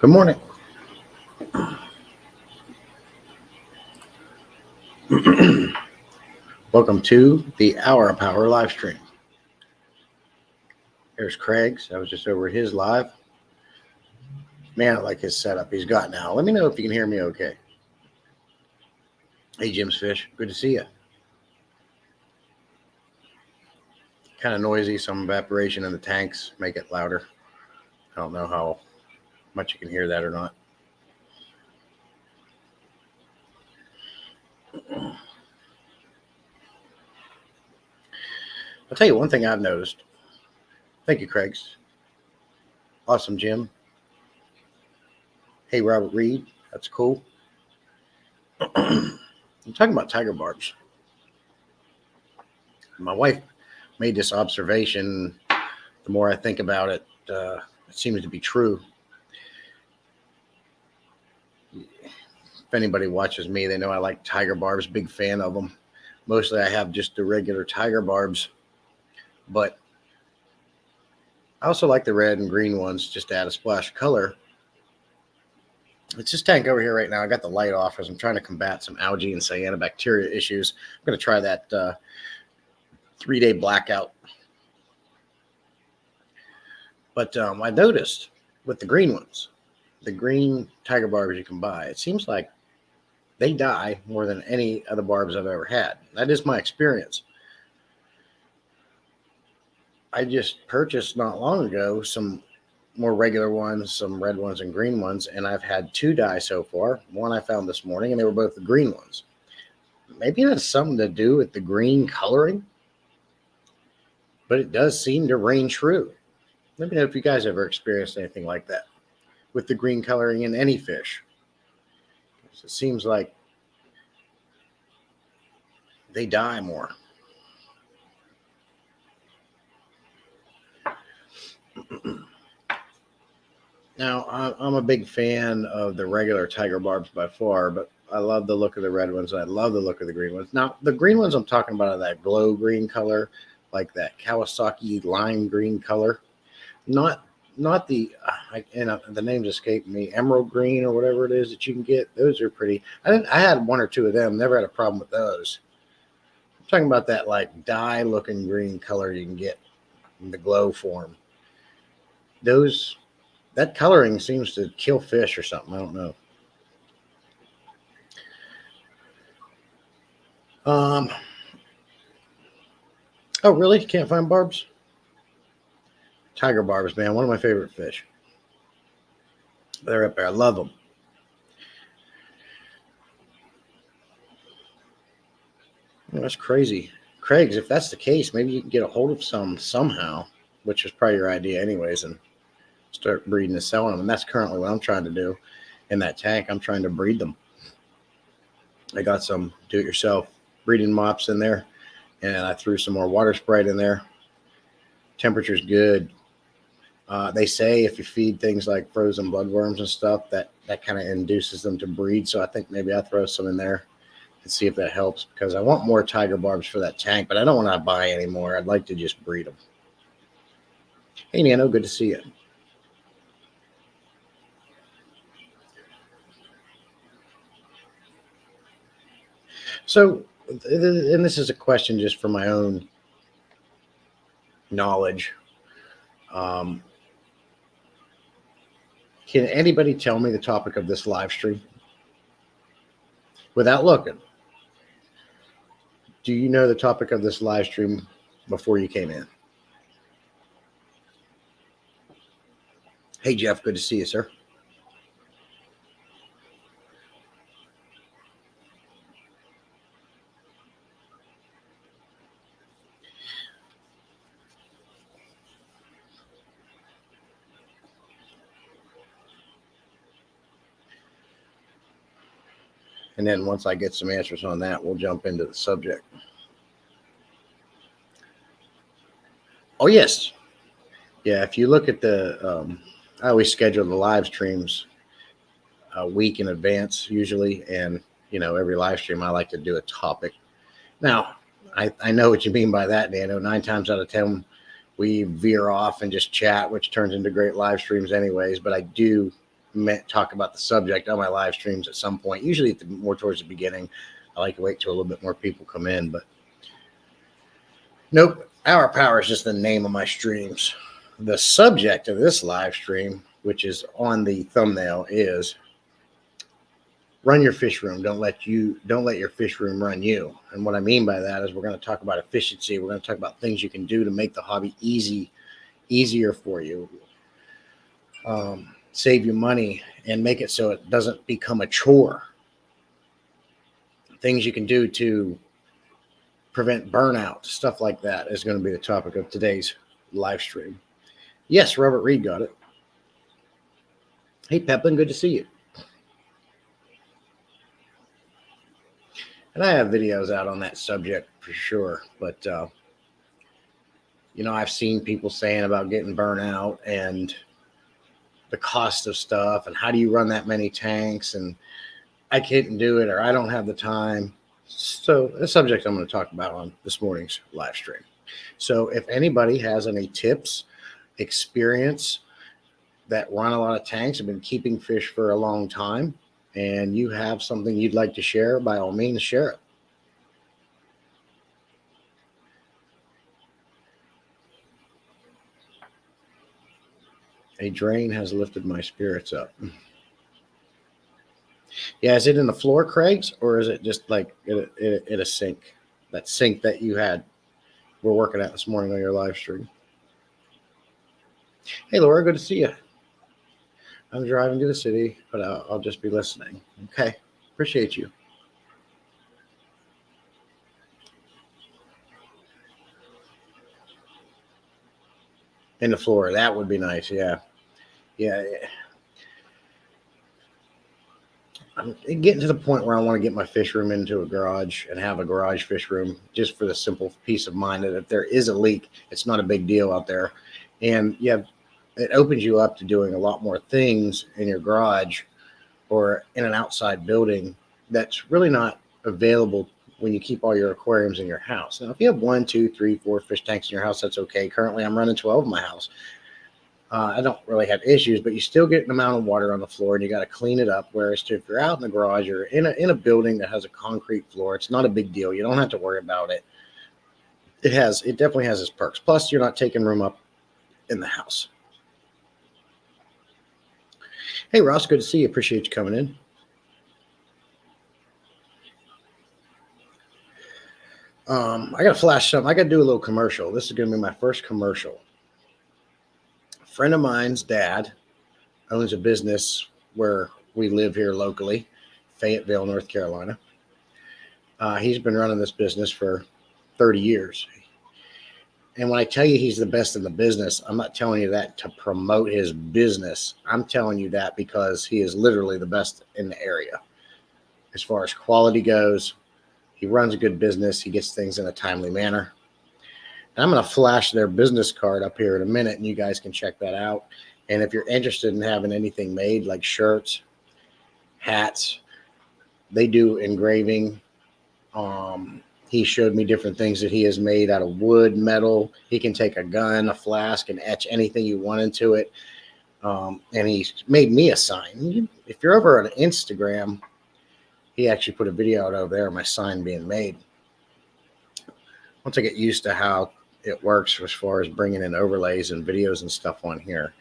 Good morning. Welcome to the Hour of Power live stream. Here's Craig's. I was just over at his live. Man, I like his setup he's got now. Let me know if you can hear me okay. Hey, Jim's Fish. Good to see you. Kind of noisy. Some evaporation in the tanks. Make it louder. I don't know how much you can hear that or not. I'll tell you one thing I've noticed. Thank you, Craig's. Awesome, Jim. Hey, Robert Reed. That's cool. I'm talking about tiger barbs. My wife made this observation. The more I think about it, it seems to be true. If anybody watches me, they know I like tiger barbs. Big fan of them. Mostly I have just the regular tiger barbs, but I also like the red and green ones just to add a splash of color. It's this tank over here right now. I got the light off as I'm trying to combat some algae and cyanobacteria issues. I'm going to try that 3-day blackout. But I noticed with the green ones, the green tiger barbs you can buy, it seems like they die more than any other barbs I've ever had. That is my experience. I just purchased not long ago some more regular ones, some red ones and green ones, and I've had 2 die so far. One I found this morning, and they were both the green ones. Maybe that's something to do with the green coloring, but it does seem to reign true. Let me know if you guys ever experienced anything like that with the green coloring in any fish. It seems like they die more. Now, I'm a big fan of the regular tiger barbs by far, but I love the look of the red ones. I love the look of the green ones. Now, the green ones I'm talking about are that glow green color, like that Kawasaki lime green color. Not the, the names escape me, emerald green or whatever it is that you can get. Those are pretty. I had 1 or 2 of them. Never had a problem with those. I'm talking about that like dye looking green color you can get in the glow form. That coloring seems to kill fish or something. I don't know. Oh, really? You can't find barbs? Tiger barbs, man. One of my favorite fish. They're up there. I love them. Oh, that's crazy. Craig's, if that's the case, maybe you can get a hold of some somehow, which is probably your idea anyways, and start breeding and selling them. And that's currently what I'm trying to do in that tank. I'm trying to breed them. I got some do-it-yourself breeding mops in there, and I threw some more water Sprite in there. Temperature's good. They say if you feed things like frozen bloodworms and stuff, that kind of induces them to breed. So I think maybe I'll throw some in there and see if that helps, because I want more tiger barbs for that tank, but I don't want to buy any more. I'd like to just breed them. Hey, Nano, good to see you. So, and this is a question just for my own knowledge. Can anybody tell me the topic of this live stream without looking? Do you know the topic of this live stream before you came in? Hey, Jeff, good to see you, sir. And then once I get some answers on that, we'll jump into the subject. Oh, yes. Yeah, if you look at the, I always schedule the live streams a week in advance usually. And, every live stream, I like to do a topic. Now, I know what you mean by that, Nano. 9 times out of 10, we veer off and just chat, which turns into great live streams anyways. But I do talk about the subject on my live streams at some point, usually more towards the beginning. I like to wait till a little bit more people come in, but nope. Hour Power is just the name of my streams. The subject of this live stream, which is on the thumbnail, is run your fish room. Don't let your fish room run you. And what I mean by that is we're going to talk about efficiency. We're going to talk about things you can do to make the hobby easier for you. Save you money and make it so it doesn't become a chore. Things you can do to prevent burnout, stuff like that is going to be the topic of today's live stream. Yes, Robert Reed got it. Hey, Peplin, good to see you. And I have videos out on that subject for sure. But, I've seen people saying about getting burnout and the cost of stuff and how do you run that many tanks and I can't do it or I don't have the time. So the subject I'm going to talk about on this morning's live stream. So if anybody has any tips, experience that run a lot of tanks, have been keeping fish for a long time, and you have something you'd like to share, by all means, share it. A drain has lifted my spirits up. Yeah, is it in the floor, Craig's, or is it just like at a sink? That sink that you we're working at this morning on your live stream. Hey, Laura, good to see you. I'm driving to the city, but I'll just be listening. Okay, appreciate you. In the floor, that would be nice. Yeah. I'm getting to the point where I want to get my fish room into a garage and have a garage fish room just for the simple peace of mind that if there is a leak, it's not a big deal out there. And it opens you up to doing a lot more things in your garage or in an outside building that's really not available when you keep all your aquariums in your house. Now, if you have 1, 2, 3, 4 fish tanks in your house, that's okay. Currently, I'm running 12 in my house. I don't really have issues, but you still get an amount of water on the floor and you got to clean it up. Whereas if you're out in the garage or in a building that has a concrete floor, it's not a big deal. You don't have to worry about it. It definitely has its perks. Plus, you're not taking room up in the house. Hey, Ross, good to see you. Appreciate you coming in. I got to flash something. I got to do a little commercial. This is going to be my first commercial. A friend of mine's dad owns a business where we live here locally, Fayetteville, North Carolina. He's been running this business for 30 years. And when I tell you he's the best in the business, I'm not telling you that to promote his business. I'm telling you that because he is literally the best in the area. As far as quality goes, he runs a good business. He gets things in a timely manner. And I'm going to flash their business card up here in a minute, and you guys can check that out. And if you're interested in having anything made, like shirts, hats, they do engraving. He showed me different things that he has made out of wood, metal. He can take a gun, a flask, and etch anything you want into it. And he's made me a sign. If you're over on Instagram, he actually put a video out over there of my sign being made. Once I get used to how it works as far as bringing in overlays and videos and stuff on here,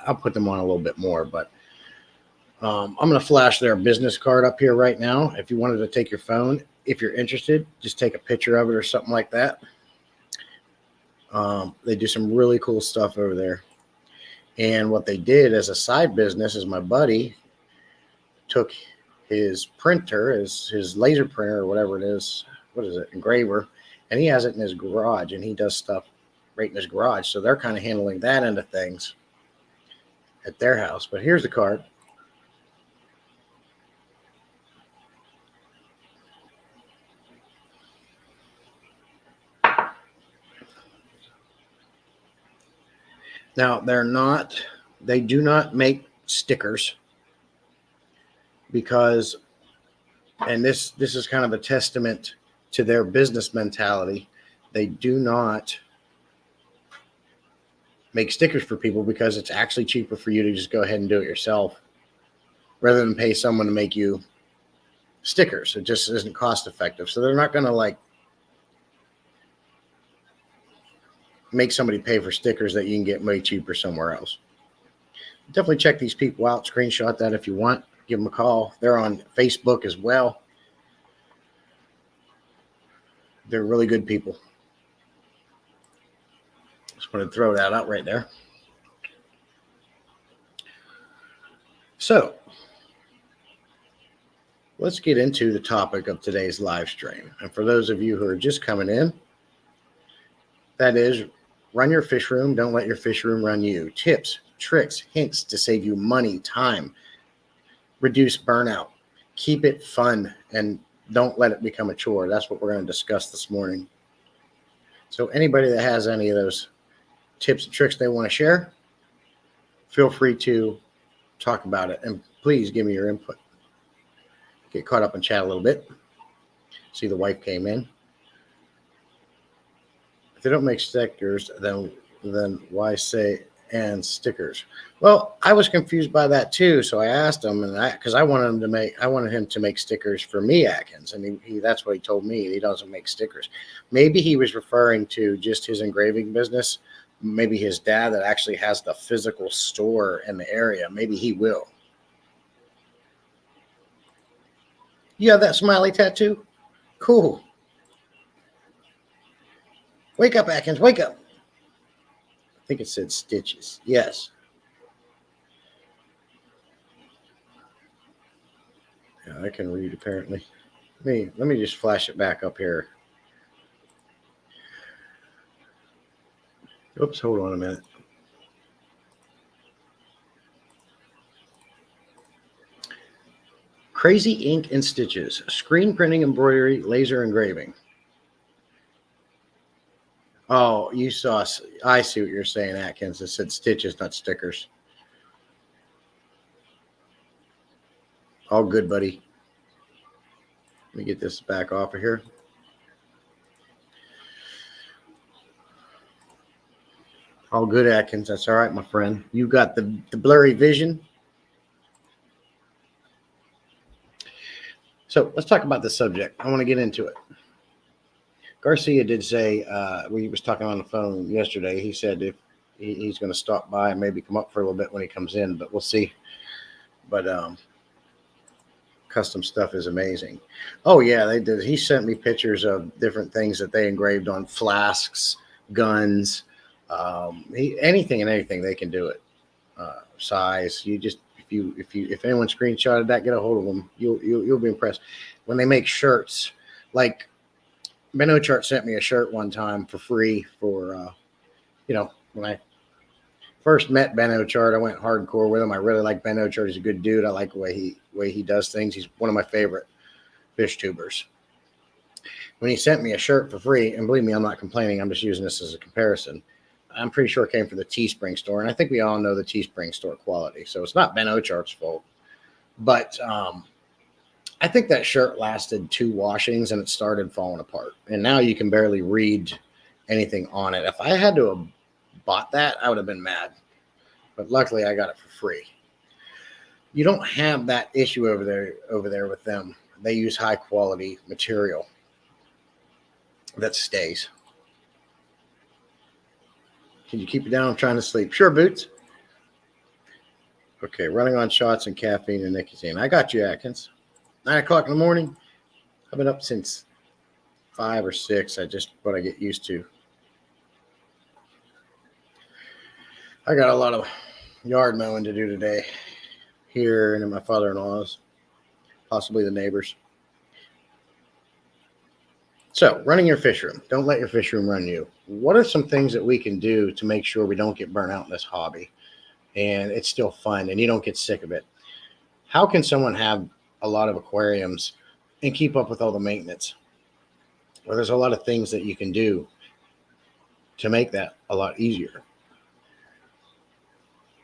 I'll put them on a little bit more. But I'm going to flash their business card up here right now. If you wanted to take your phone, if you're interested, just take a picture of it or something like that. They do some really cool stuff over there. And what they did as a side business is my buddy took his printer, his laser printer or whatever it is, engraver, and he has it in his garage, and he does stuff right in his garage. So they're kind of handling that end of things at their house. But here's the card. Now, they do not make stickers because, and this is kind of a testament to their business mentality. They do not make stickers for people because it's actually cheaper for you to just go ahead and do it yourself rather than pay someone to make you stickers. It just isn't cost effective. So they're not going to like make somebody pay for stickers that you can get way cheaper somewhere else. Definitely check these people out. Screenshot that if you want. Give them a call. They're on Facebook as well. They're really good people. Just want to throw that out right there. So let's get into the topic of today's live stream. And for those of you who are just coming in, that is, run your fish room. Don't let your fish room run you. Tips, tricks, hints to save you money, time, reduce burnout, keep it fun, and don't let it become a chore. That's what we're going to discuss this morning. So anybody that has any of those tips and tricks they want to share, feel free to talk about it. And please give me your input. Get caught up and chat a little bit. See, the wife came in. If they don't make stickers, then why say and stickers? Well, I was confused by that too, so I asked him, and because I wanted him to make stickers for me, Atkins, and he that's what he told me. He doesn't make stickers. Maybe he was referring to just his engraving business. Maybe his dad that actually has the physical store in the area. Maybe he will. You have that smiley tattoo? Cool. Wake up, Atkins. Wake up. I think it said stitches. Yes. Yeah, I can read apparently. Let me just flash it back up here. Oops, hold on a minute. Crazy ink and stitches, screen printing, embroidery, laser engraving. Oh, you saw. I see what you're saying, Atkins. It said stitches, not stickers. All good, buddy. Let me get this back off of here. All good, Atkins. That's all right, my friend. You got the blurry vision. So let's talk about this subject. I want to get into it. Garcia did say, we was talking on the phone yesterday, he said if he's going to stop by and maybe come up for a little bit when he comes in, but we'll see. But custom stuff is amazing. Oh, yeah, they did. He sent me pictures of different things that they engraved on flasks, guns, anything and anything they can do it. Size. You just if anyone screenshotted that, get a hold of them. You'll be impressed when they make shirts. Like Ben Ochart sent me a shirt one time for free for when I first met Ben Ochart, I went hardcore with him. I really like Ben Ochart. He's a good dude. I like the way he does things. He's one of my favorite fish tubers. When he sent me a shirt for free, and believe me, I'm not complaining. I'm just using this as a comparison. I'm pretty sure it came from the Teespring store, and I think we all know the Teespring store quality. So it's not Ben Ochart's fault. But I think that shirt lasted 2 washings, and it started falling apart. And now you can barely read anything on it. If I had to have bought that, I would have been mad. But luckily, I got it for free. You don't have that issue over there with them. They use high-quality material that stays. Can you keep it down? I'm trying to sleep. Sure, Boots. Okay, running on shots and caffeine and nicotine. I got you, Atkins. 9 o'clock in the morning. I've been up since 5 or 6. I just what I get used to. I got a lot of yard mowing to do today here and in my father-in-law's, possibly the neighbors. So, running your fish room. Don't let your fish room run you. What are some things that we can do to make sure we don't get burnt out in this hobby and it's still fun and you don't get sick of it? How can someone have a lot of aquariums and keep up with all the maintenance? Well, there's a lot of things that you can do to make that a lot easier.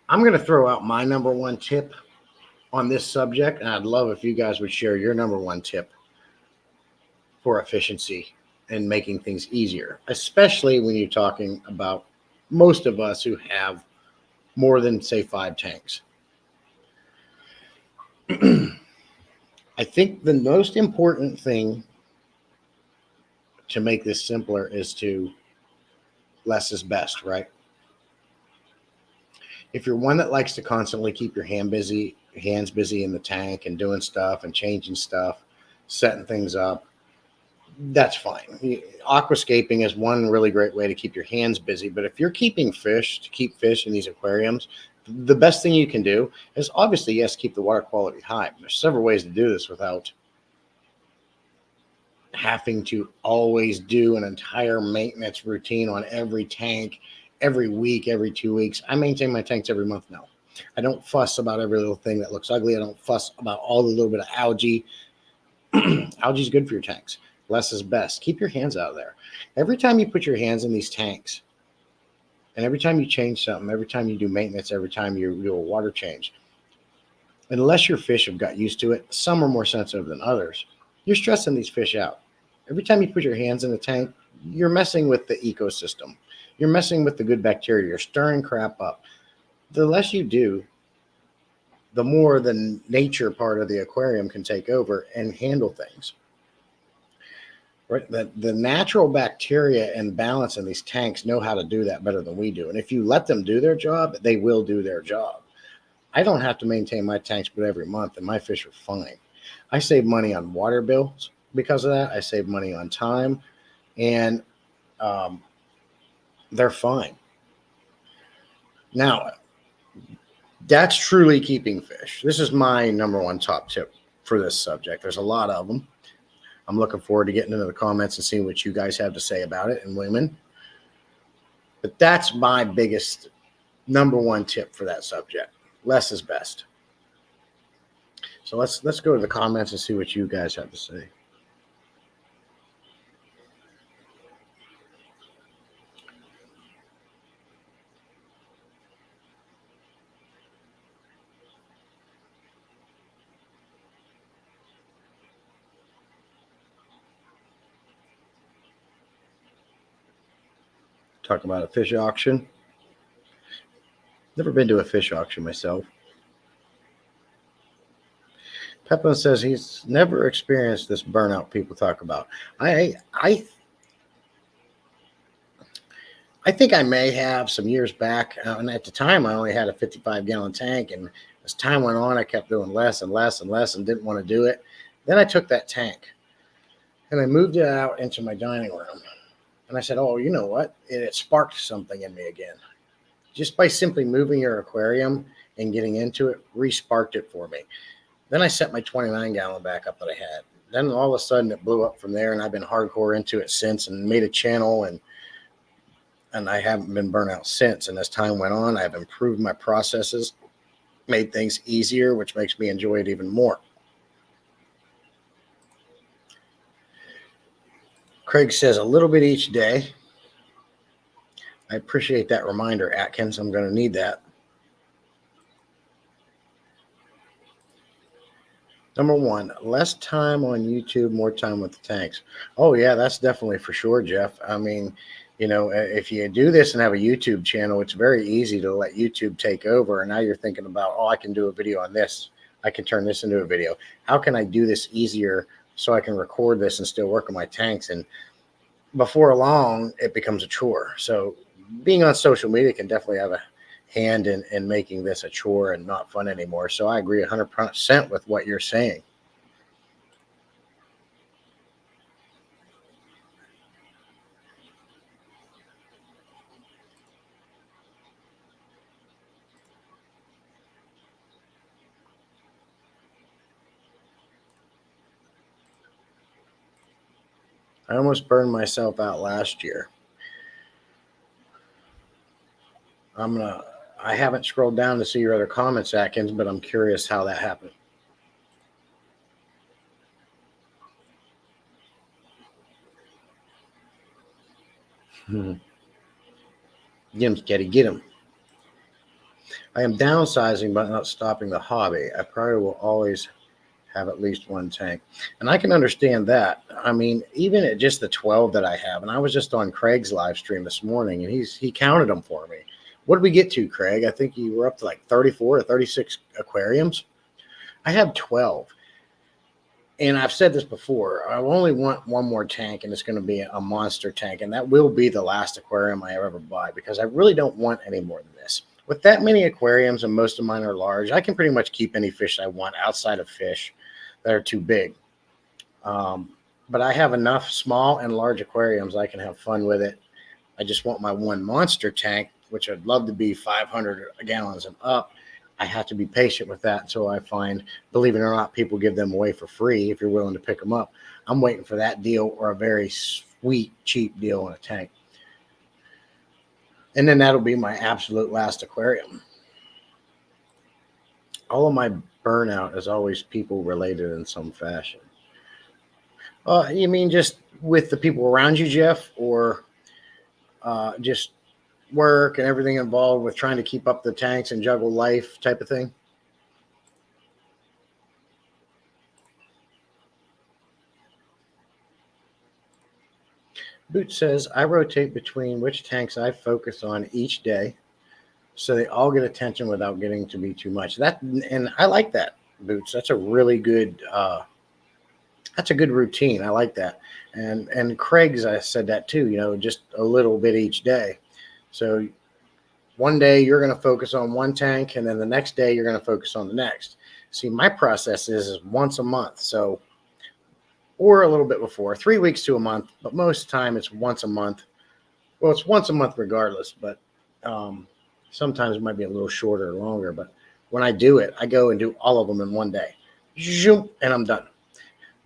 I'm going to throw out my number 1 tip on this subject, and I'd love if you guys would share your number 1 tip for efficiency and making things easier, especially when you're talking about most of us who have more than, say, 5 tanks. I think the most important thing to make this simpler is to less is best, right? If you're one that likes to constantly keep your hands busy in the tank and doing stuff and changing stuff, setting things up, that's fine. Aquascaping is one really great way to keep your hands busy. But if you're keeping fish, to keep fish in these aquariums, the best thing you can do is obviously, yes, keep the water quality high. There's several ways to do this without having to always do an entire maintenance routine on every tank every week, every 2 weeks. I maintain my tanks every month now. I don't fuss about every little thing that looks ugly. I don't fuss about all the little bit of algae. Algae is good for your tanks. Less is best. Keep your hands out of there. Every time you put your hands in these tanks, and every time you change something, every time you do maintenance, every time you do a water change, unless your fish have got used to it, some are more sensitive than others, you're stressing these fish out. Every time you put your hands in the tank, you're messing with the ecosystem. You're messing with the good bacteria. You're stirring crap up. The less you do, the more the nature part of the aquarium can take over and handle things. Right? The natural bacteria and balance in these tanks know how to do that better than we do. And if you let them do their job, they will do their job. I don't have to maintain my tanks but every month, and my fish are fine. I save money on water bills because of that. I save money on time, and they're fine. Now, that's truly keeping fish. This is my number one top tip for this subject. There's a lot of them. I'm looking forward to getting into the comments and seeing what you guys have to say about it, and women. But that's my biggest number one tip for that subject. Less is best. So let's go to the comments and see what you guys have to say. Talk about a fish auction. Never been to a fish auction myself. Pepin says he's never experienced this burnout people talk about. I think I may have some years back, and at the time I only had a 55-gallon tank, and as time went on, I kept doing less and less and less and didn't want to do it. Then I took that tank and I moved it out into my dining room, and I said, oh, you know what? It sparked something in me again. Just by simply moving your aquarium and getting into it, re-sparked it for me. Then I set my 29-gallon back up that I had. Then all of a sudden it blew up from there, and I've been hardcore into it since and made a channel, and I haven't been burnt out since. And as time went on, I've improved my processes, made things easier, which makes me enjoy it even more. Craig says a little bit each day. I appreciate that reminder, Atkins. I'm going to need that. Number one, less time on YouTube, more time with the tanks. Oh, yeah, that's definitely for sure, Jeff. I mean, you know, if you do this and have a YouTube channel, it's very easy to let YouTube take over. And now you're thinking about, oh, I can do a video on this. I can turn this into a video. How can I do this easier so I can record this and still work on my tanks? And before long, it becomes a chore. So being on social media can definitely have a hand in making this a chore and not fun anymore. So I agree 100% with what you're saying. I almost burned myself out last year. I haven't scrolled down to see your other comments, Atkins, but I'm curious how that happened. Get him, Sketty, get him. I am downsizing, but not stopping the hobby. I probably will always have at least one tank. And I can understand that. I mean, even at just the 12 that I have, and I was just on Craig's live stream this morning and he counted them for me. What did we get to, Craig? I think you were up to like 34 or 36 aquariums. I have 12. And I've said this before, I only want one more tank, and it's going to be a monster tank. And that will be the last aquarium I ever buy because I really don't want any more than this. With that many aquariums, and most of mine are large, I can pretty much keep any fish I want outside of fish that are too big. But I have enough small and large aquariums I can have fun with it. I just want my one monster tank, which I'd love to be 500 gallons and up. I have to be patient with that until I find, believe it or not, people give them away for free if you're willing to pick them up. I'm waiting for that deal or a very sweet, cheap deal on a tank. And then that'll be my absolute last aquarium. All of my burnout is always people related in some fashion. You mean just with the people around you, Jeff, or just work and everything involved with trying to keep up the tanks and juggle life type of thing? Boot says, I rotate between which tanks I focus on each day so they all get attention without getting to be too much. And I like that, Boots. That's a really good that's a good routine. I like that. And Craig's, I said that too, just a little bit each day. So one day you're going to focus on one tank, and then the next day you're going to focus on the next. See, my process is once a month. So, or a little bit before, 3 weeks to a month, but most of the time it's once a month. Well, it's once a month regardless, but sometimes it might be a little shorter or longer. But when I do it, I go and do all of them in one day. And I'm done.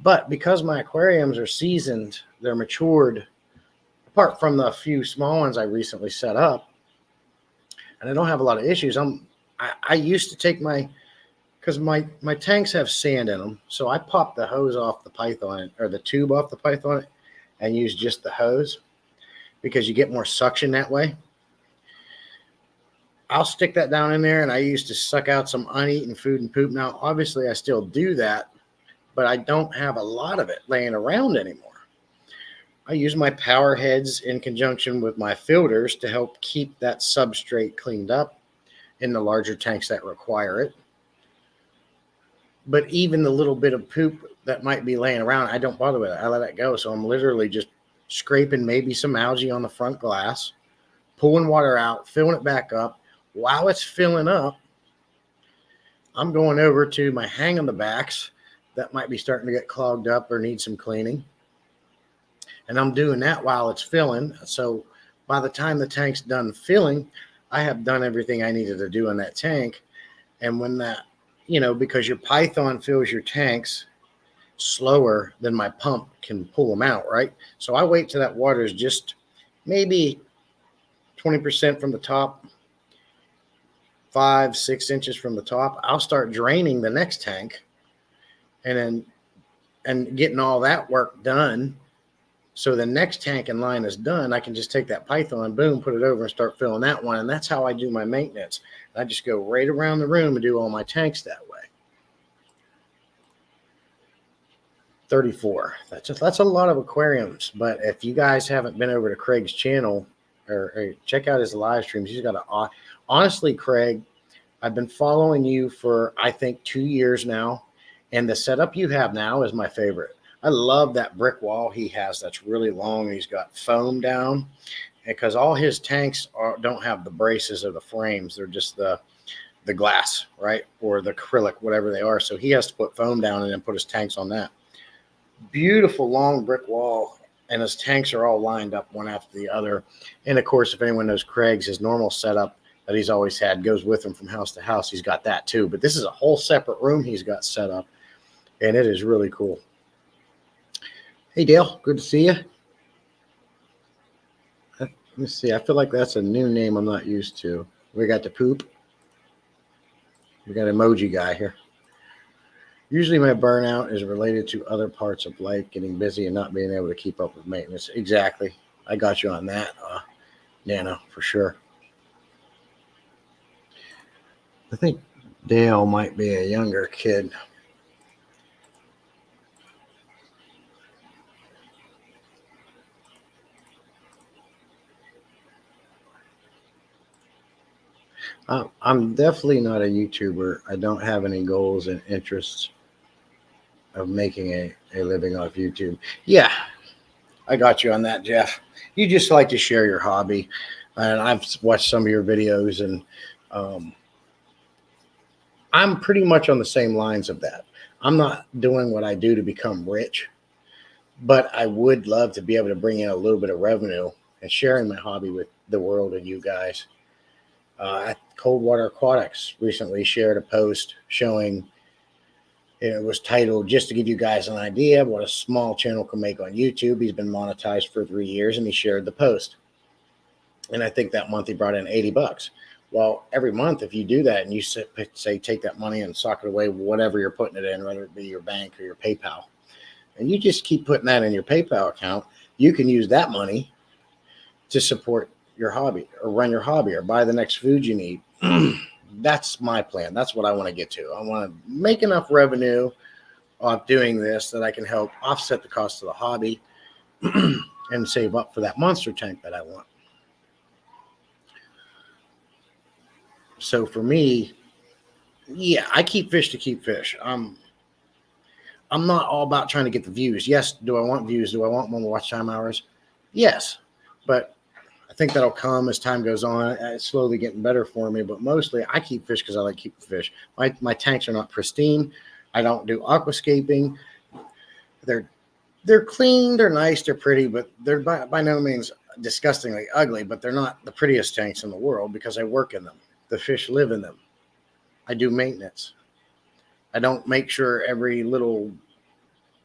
But because my aquariums are seasoned, they're matured, apart from the few small ones I recently set up, and I don't have a lot of issues. I used to take because my tanks have sand in them, so I pop the hose off the python, or the tube off the python, and use just the hose because you get more suction that way. I'll stick that down in there, and I used to suck out some uneaten food and poop. Now, obviously, I still do that, but I don't have a lot of it laying around anymore. I use my power heads in conjunction with my filters to help keep that substrate cleaned up in the larger tanks that require it. But even the little bit of poop that might be laying around, I don't bother with it. I let it go. So I'm literally just scraping maybe some algae on the front glass, pulling water out, filling it back up. While it's filling up, I'm going over to my hang on the backs that might be starting to get clogged up or need some cleaning. And I'm doing that while it's filling. So by the time the tank's done filling, I have done everything I needed to do in that tank. And when that, because your python fills your tanks slower than my pump can pull them out, right? So I wait till that water is just maybe 20% from the top, 5-6 inches from the top. I'll start draining the next tank and getting all that work done. So the next tank in line is done. I can just take that python, boom, put it over and start filling that one. And that's how I do my maintenance. I just go right around the room and do all my tanks that way. 34. That's a lot of aquariums. But if you guys haven't been over to Craig's channel or check out his live streams, he's got honestly, Craig, I've been following you for, I think, 2 years now. And the setup you have now is my favorite. I love that brick wall he has that's really long. He's got foam down because all his tanks don't have the braces or the frames. They're just the glass, right? Or the acrylic, whatever they are. So he has to put foam down and then put his tanks on that. Beautiful long brick wall. And his tanks are all lined up one after the other. And of course, if anyone knows Craig's, his normal setup that he's always had goes with him from house to house. He's got that too. But this is a whole separate room he's got set up. And it is really cool. Hey, Dale, good to see you. Let me see. I feel like that's a new name I'm not used to. We got the poop. We got emoji guy here. Usually my burnout is related to other parts of life, getting busy and not being able to keep up with maintenance. Exactly. I got you on that, Nana, for sure. I think Dale might be a younger kid. I'm definitely not a YouTuber. I don't have any goals and interests of making a living off YouTube. Yeah, I got you on that, Jeff. You just like to share your hobby. And I've watched some of your videos, and um, I'm pretty much on the same lines of that. I'm not doing what I do to become rich, but I would love to be able to bring in a little bit of revenue and sharing my hobby with the world and you guys. Coldwater Aquatics recently shared a post showing it was titled "Just to give you guys an idea of what a small channel can make on YouTube." He's been monetized for 3 years, and he shared the post. And I think that month he brought in $80. Well, every month, if you do that and you say take that money and sock it away, whatever you're putting it in, whether it be your bank or your PayPal, and you just keep putting that in your PayPal account, you can use that money to support your hobby or run your hobby or buy the next food you need. That's my plan. That's what I want to get to. I want to make enough revenue off doing this that I can help offset the cost of the hobby and save up for that monster tank that I want. So for me, yeah, I keep fish to keep fish. I'm not all about trying to get the views. Yes, do I want views? Do I want more watch time hours? Yes, but I think that'll come as time goes on. It's slowly getting better for me, but mostly I keep fish because I like keeping fish. My tanks are not pristine. I don't do aquascaping. They're they're clean, they're nice, they're pretty, but they're by no means disgustingly ugly. But they're not the prettiest tanks in the world because I work in them. The fish live in them. I do maintenance. I don't make sure every little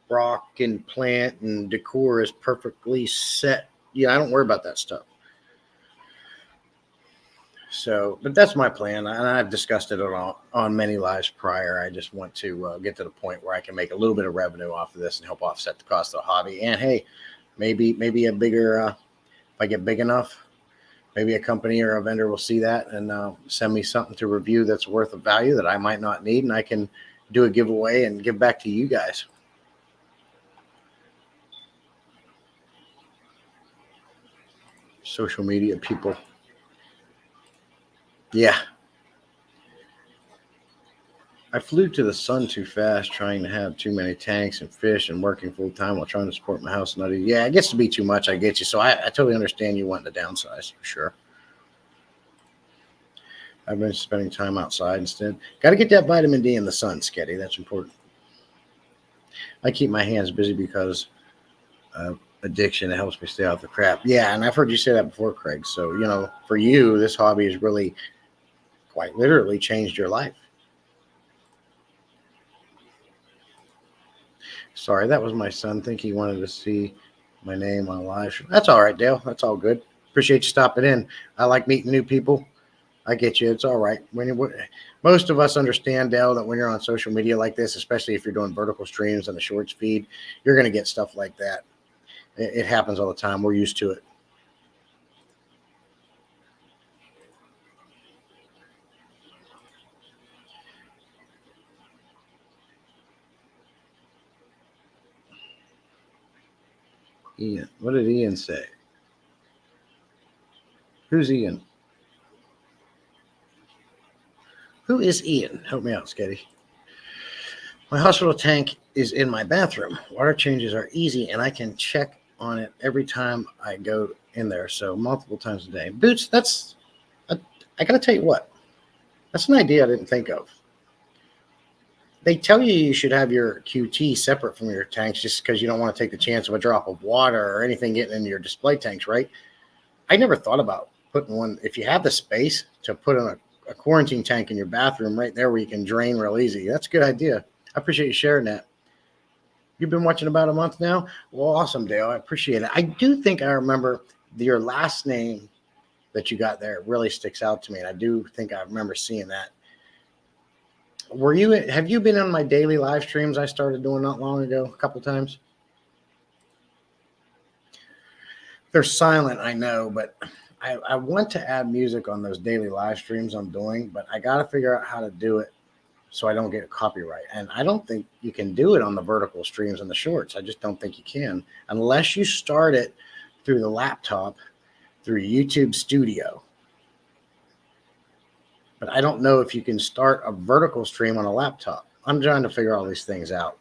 rock and plant and decor is perfectly set. Yeah, I don't worry about that stuff. So, but that's my plan, and I've discussed it on many lives prior. I just want to get to the point where I can make a little bit of revenue off of this and help offset the cost of the hobby. And hey, maybe a bigger, if I get big enough, maybe a company or a vendor will see that and send me something to review that's worth of value that I might not need, and I can do a giveaway and give back to you guys. Social media people. Yeah, I flew to the sun too fast, trying to have too many tanks and fish and working full time while trying to support my house. And yeah, it gets to be too much. I get you. So I totally understand you wanting to downsize for sure. I've been spending time outside instead. Got to get that vitamin D in the sun, Sketty. That's important. I keep my hands busy because of addiction. It helps me stay out the crap. Yeah, and I've heard you say that before, Craig. So, for you, this hobby has really quite literally changed your life. Sorry, that was my son. Think he wanted to see my name on live. That's all right, Dale. That's all good. Appreciate you stopping in. I like meeting new people. I get you. It's all right. Most of us understand, Dale, that when you're on social media like this, especially if you're doing vertical streams on the shorts feed, you're going to get stuff like that. It happens all the time. We're used to it. Ian, what did Ian say? Who's Ian? Who is Ian? Help me out, Sketty. My hospital tank is in my bathroom. Water changes are easy, and I can check on it every time I go in there. So multiple times a day. Boots, I got to tell you what, that's an idea I didn't think of. They tell you should have your QT separate from your tanks just because you don't want to take the chance of a drop of water or anything getting into your display tanks, right? I never thought about putting one. If you have the space to put in a quarantine tank in your bathroom right there where you can drain real easy, that's a good idea. I appreciate you sharing that. You've been watching about a month now? Well, awesome, Dale. I appreciate it. I do think I remember your last name that you got there. It really sticks out to me. And I do think I remember seeing that. Have you been on my daily live streams I started doing not long ago, a couple times? They're silent, I know, but I want to add music on those daily live streams I'm doing, but I got to figure out how to do it so I don't get a copyright. And I don't think you can do it on the vertical streams and the shorts. I just don't think you can unless you start it through the laptop through YouTube Studio. But I don't know if you can start a vertical stream on a laptop. I'm trying to figure all these things out.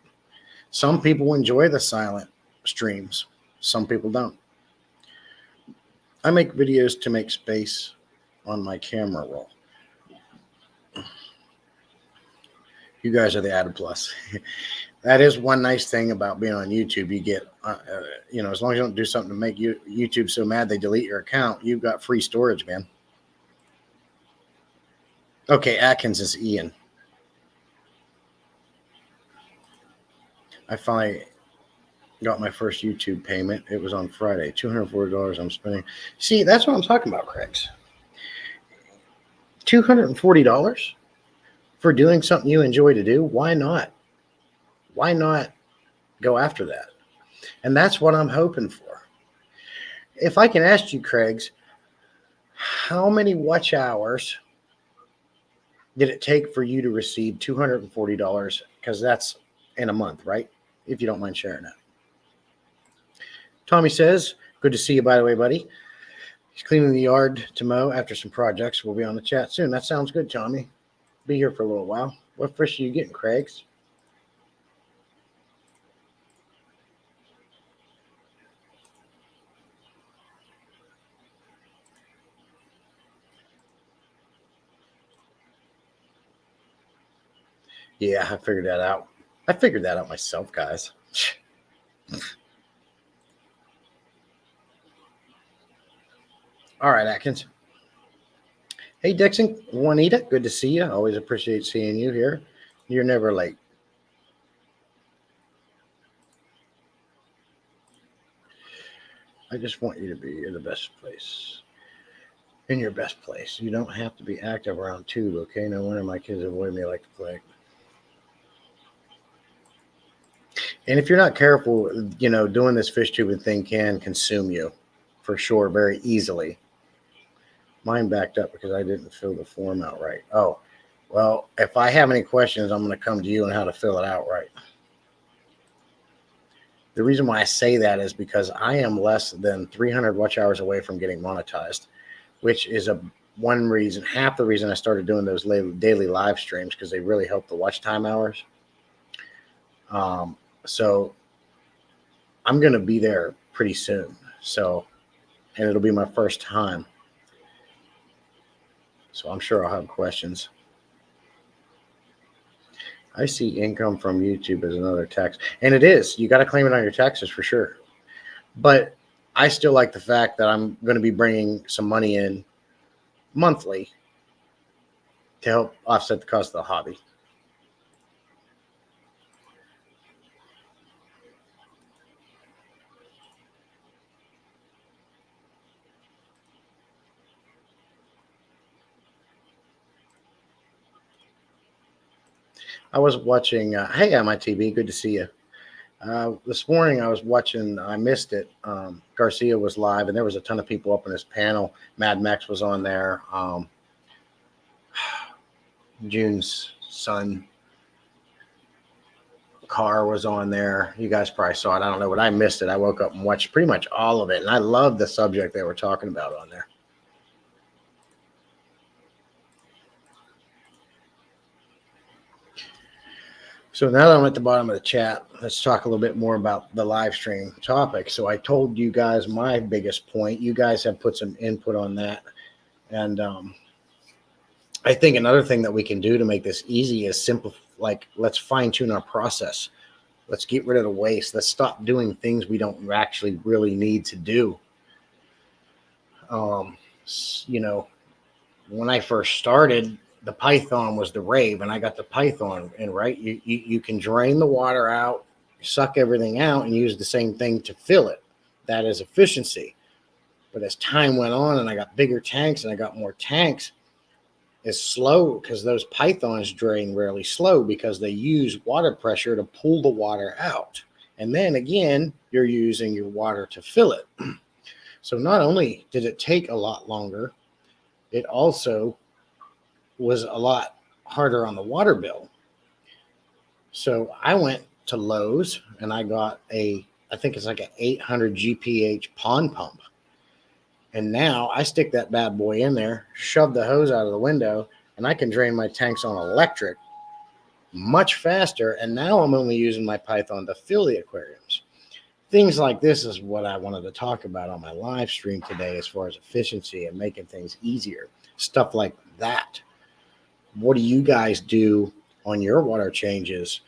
Some people enjoy the silent streams. Some people don't. I make videos to make space on my camera roll. You guys are the added plus. That is one nice thing about being on YouTube. You get, as long as you don't do something to make YouTube so mad they delete your account, you've got free storage, man. Okay, Atkins is Ian. I finally got my first YouTube payment. It was on Friday. $240 I'm spending. See, that's what I'm talking about, Craigs. $240 for doing something you enjoy to do. Why not? Why not go after that? And that's what I'm hoping for. If I can ask you, Craigs, how many watch hours did it take for you to receive $240? Because that's in a month, right? If you don't mind sharing that. Tommy says, good to see you, by the way, buddy. He's cleaning the yard to mow after some projects. We'll be on the chat soon. That sounds good, Tommy. Be here for a little while. What fish are you getting, Craigs? Yeah, I figured that out. I figured that out myself, guys. All right, Atkins. Hey, Dixon, Juanita, good to see you. Always appreciate seeing you here. You're never late. I just want you to be in the best place. In your best place. You don't have to be active around tube, okay? No wonder my kids avoid me like the plague. And if you're not careful, doing this fish tubing thing can consume you for sure very easily. Mine backed up because I didn't fill the form out right. Oh, well, if I have any questions, I'm going to come to you on how to fill it out right. The reason why I say that is because I am less than 300 watch hours away from getting monetized, which is half the reason I started doing those daily live streams, because they really help the watch time hours. So I'm going to be there pretty soon. And it'll be my first time. So I'm sure I'll have questions. I see income from YouTube as another tax. And it is. You got to claim it on your taxes for sure. But I still like the fact that I'm going to be bringing some money in monthly to help offset the cost of the hobby. I was watching, hey, MITV, good to see you. This morning I was watching, I missed it. Garcia was live, and there was a ton of people up in his panel. Mad Max was on there. June's son, Carr, was on there. You guys probably saw it. I don't know, but I missed it. I woke up and watched pretty much all of it, and I love the subject they were talking about on there. So now that I'm at the bottom of the chat, let's talk a little bit more about the live stream topic. So I told you guys my biggest point. You guys have put some input on that. And I think another thing that we can do to make this easy is simple, let's fine tune our process. Let's get rid of the waste. Let's stop doing things we don't actually really need to do. When I first started, the Python was the rave, and I got the Python, and right, you can drain the water out, suck everything out, and use the same thing to fill it. That is efficiency. But as time went on and I got bigger tanks and I got more tanks, it's slow because those Pythons drain really slow because they use water pressure to pull the water out. And then again, you're using your water to fill it. So not only did it take a lot longer, it also was a lot harder on the water bill. So I went to Lowe's and I got I think it's like an 800 GPH pond pump. And now I stick that bad boy in there, shove the hose out of the window, and I can drain my tanks on electric much faster. And now I'm only using my Python to fill the aquariums. Things like this is what I wanted to talk about on my live stream today, as far as efficiency and making things easier. Stuff like that. What do you guys do on your water changes?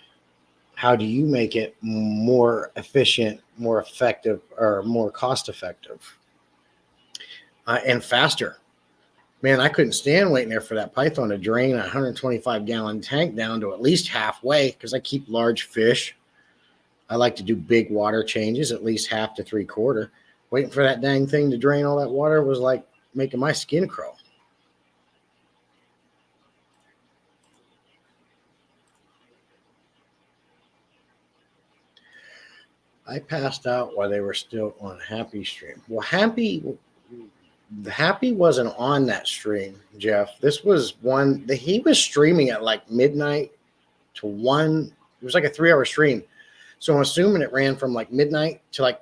How do you make it more efficient, more effective, or more cost effective, and faster? Man, I couldn't stand waiting there for that Python to drain a 125-gallon tank down to at least halfway, because I keep large fish. I like to do big water changes, at least half to three-quarter. Waiting for that dang thing to drain all that water was like making my skin crawl. I passed out while they were still on Happy stream. Well, Happy wasn't on that stream, Jeff. This was one that he was streaming at like midnight to 1. It was like a 3-hour stream. So I'm assuming it ran from like midnight to like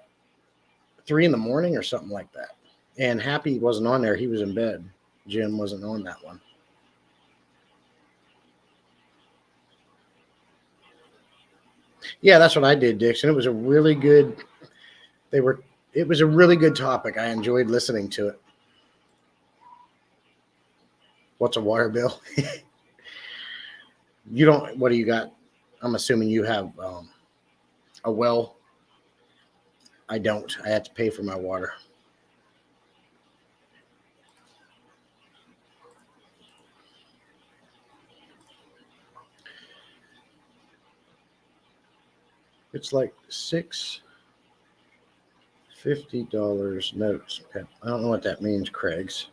3 in the morning or something like that. And Happy wasn't on there. He was in bed. Jim wasn't on that one. Yeah, that's what I did, Dixon. It was a really good. It was a really good topic. I enjoyed listening to it. What's a water bill? You don't. What do you got? I'm assuming you have a well. I don't. I have to pay for my water. It's like $650 notes. I don't know what that means, Craig's.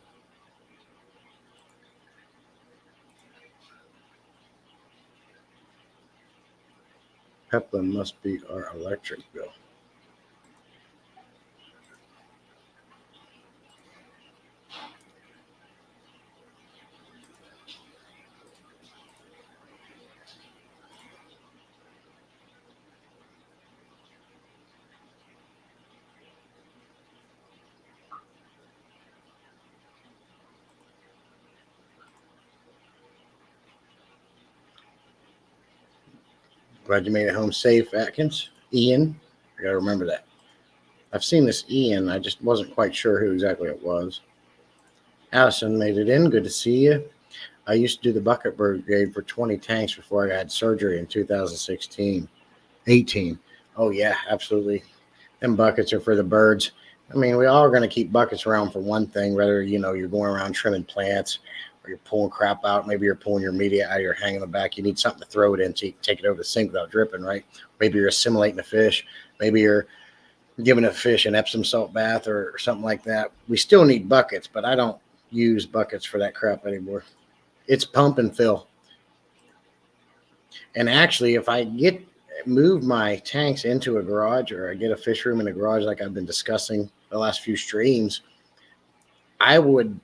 Peplin must be our electric bill. Glad you made it home safe, Atkins. Ian, I got to remember that. I've seen this Ian. I just wasn't quite sure who exactly it was. Allison made it in. Good to see you. I used to do the bucket brigade for 20 tanks before I had surgery in 2016. 18. Oh, yeah, absolutely. Them buckets are for the birds. I mean, we all are going to keep buckets around for one thing, whether, you're going around trimming plants or you're pulling crap out. Maybe you're pulling your media out of your hang in the back. You need something to throw it in so you can take it over the sink without dripping, right? Maybe you're assimilating a fish. Maybe you're giving a fish an Epsom salt bath or something like that. We still need buckets, but I don't use buckets for that crap anymore. It's pump and fill. And actually, if I move my tanks into a garage, or I get a fish room in a garage like I've been discussing the last few streams, I would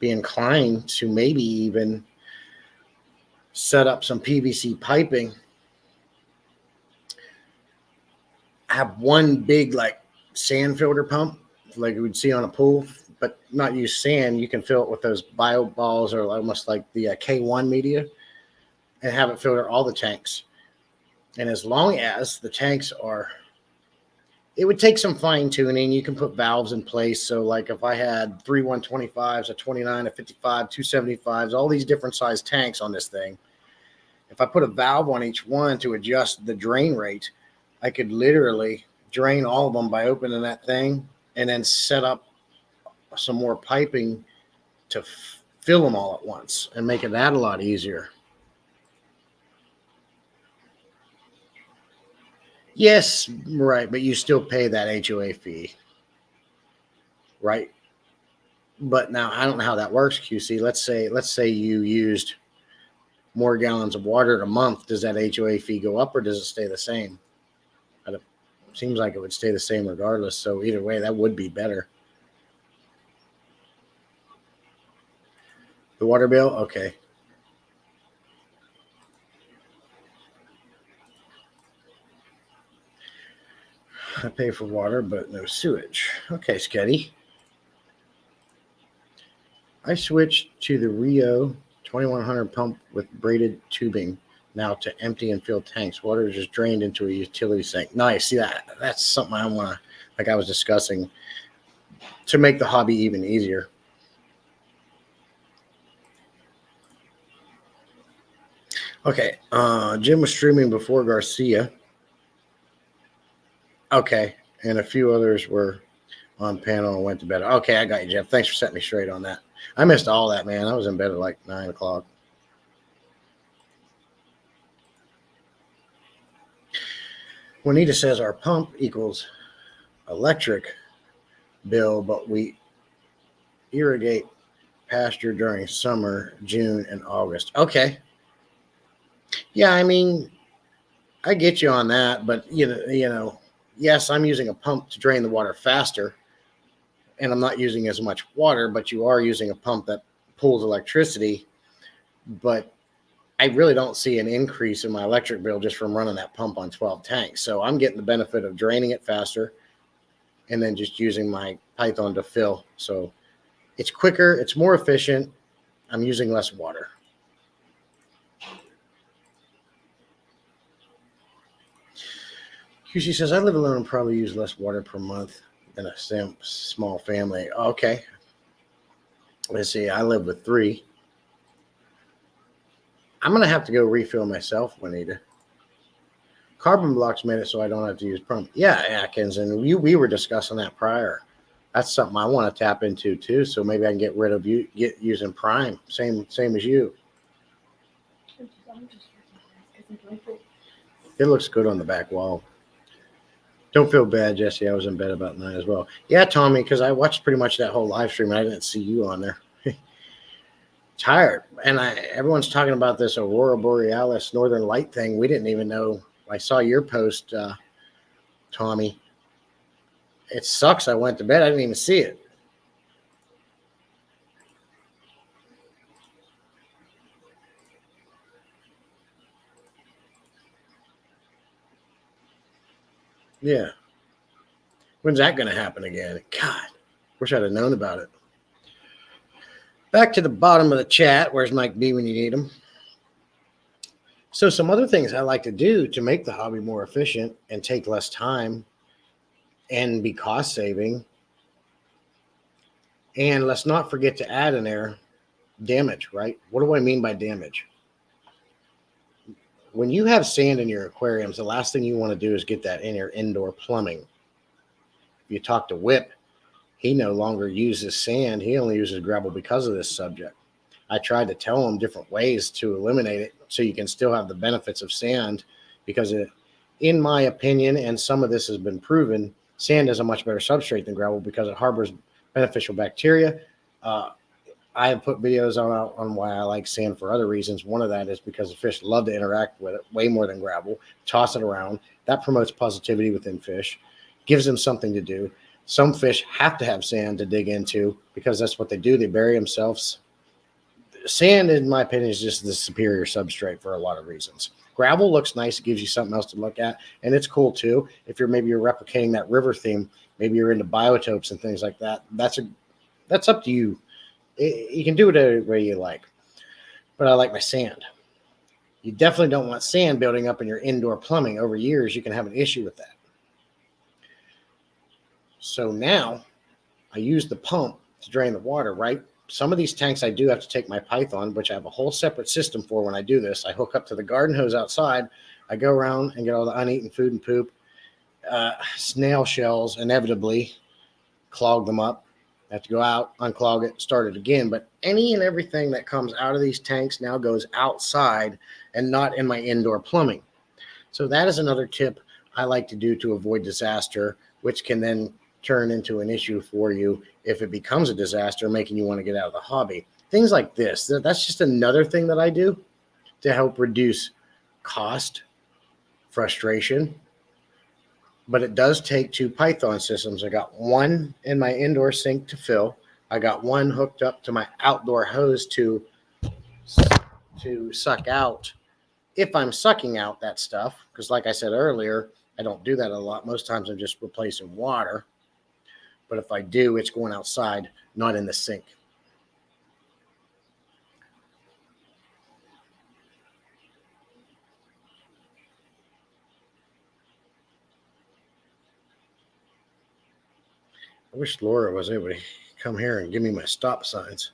be inclined to maybe even set up some PVC piping, have one big like sand filter pump like you would see on a pool, but not use sand. You can fill it with those bio balls, or almost like the K1 media, and have it filter all the tanks. And as long as the tanks are, it would take some fine tuning. You can put valves in place. So like if I had 3 125s, a 29, a 55, 275s, all these different size tanks on this thing, if I put a valve on each one to adjust the drain rate, I could literally drain all of them by opening that thing and then set up some more piping to fill them all at once and make it that a lot easier. Yes, right, but you still pay that HOA fee, right? But now I don't know how that works, QC. Let's say you used more gallons of water in a month. Does that HOA fee go up, or does it stay the same? It seems like it would stay the same regardless. So either way, that would be better. The water bill, okay. I pay for water, but no sewage. Okay, Sketty. I switched to the Rio 2100 pump with braided tubing. Now to empty and fill tanks. Water is just drained into a utility sink. Nice. See that? That's something I want to, like I was discussing, to make the hobby even easier. Okay. Jim was streaming before Garcia. Okay. And a few others were on panel and went to bed. Okay, I got you, Jeff. Thanks for setting me straight on that. I missed all that, man. I was in bed at like 9 o'clock. Juanita says our pump equals electric bill, but we irrigate pasture during summer, June, and August. Okay. Yeah, I mean, I get you on that, but yes, I'm using a pump to drain the water faster, and I'm not using as much water, but you are using a pump that pulls electricity. But I really don't see an increase in my electric bill just from running that pump on 12 tanks. So I'm getting the benefit of draining it faster and then just using my Python to fill. So it's quicker, it's more efficient. I'm using less water. QC says, I live alone and probably use less water per month than a small family. Okay. Let's see. I live with 3. I'm going to have to go refill myself, Juanita. Carbon blocks made it so I don't have to use pump. Yeah, Atkins, and we were discussing that prior. That's something I want to tap into too. So maybe I can get rid of using Prime. Same as you. It looks good on the back wall. Don't feel bad, Jesse. I was in bed about 9 as well. Yeah, Tommy, because I watched pretty much that whole live stream and I didn't see you on there. Tired. And everyone's talking about this Aurora Borealis Northern Light thing. We didn't even know. I saw your post, Tommy. It sucks. I went to bed. I didn't even see it. Yeah. When's that going to happen again? God, wish I'd have known about it. Back to the bottom of the chat. Where's Mike B when you need him? So some other things I like to do to make the hobby more efficient and take less time and be cost saving. And let's not forget to add in there damage, right? What do I mean by damage? When you have sand in your aquariums, the last thing you want to do is get that in your indoor plumbing. If you talk to Whip, he no longer uses sand. He only uses gravel because of this subject. I tried to tell him different ways to eliminate it so you can still have the benefits of sand because in my opinion, and some of this has been proven, sand is a much better substrate than gravel because it harbors beneficial bacteria. I have put videos on why I like sand for other reasons. One of that is because the fish love to interact with it way more than gravel, toss it around. That promotes positivity within fish, gives them something to do. Some fish have to have sand to dig into because that's what they do. They bury themselves. Sand, in my opinion, is just the superior substrate for a lot of reasons. Gravel looks nice. It gives you something else to look at, and it's cool too. If you're replicating that river theme, maybe you're into biotopes and things like that. That's up to you. You can do it any way you like, but I like my sand. You definitely don't want sand building up in your indoor plumbing. Over years, you can have an issue with that. So now I use the pump to drain the water, right? Some of these tanks I do have to take my Python, which I have a whole separate system for when I do this. I hook up to the garden hose outside. I go around and get all the uneaten food and poop. Snail shells inevitably clog them up. I have to go out, unclog it, start it again. But any and everything that comes out of these tanks now goes outside and not in my indoor plumbing. So that is another tip I like to do to avoid disaster, which can then turn into an issue for you if it becomes a disaster, making you want to get out of the hobby. Things like this. That's just another thing that I do to help reduce cost, frustration. But it does take 2 Python systems. I got one in my indoor sink to fill. I got one hooked up to my outdoor hose to suck out if I'm sucking out that stuff. Because like I said earlier, I don't do that a lot. Most times I'm just replacing water. But if I do, it's going outside, not in the sink. I wish Laura was able to come here and give me my stop signs.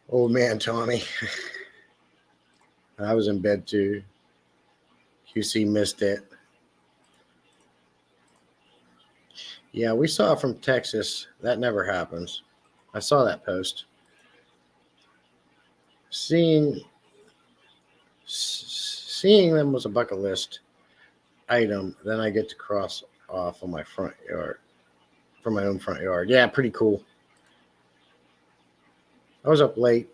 Old man Tommy. I was in bed too. QC missed it. Yeah, we saw it from Texas. That never happens. I saw that post. Seeing them was a bucket list item. Then I get to cross off on my front yard, from my own front yard. Yeah, pretty cool. I was up late.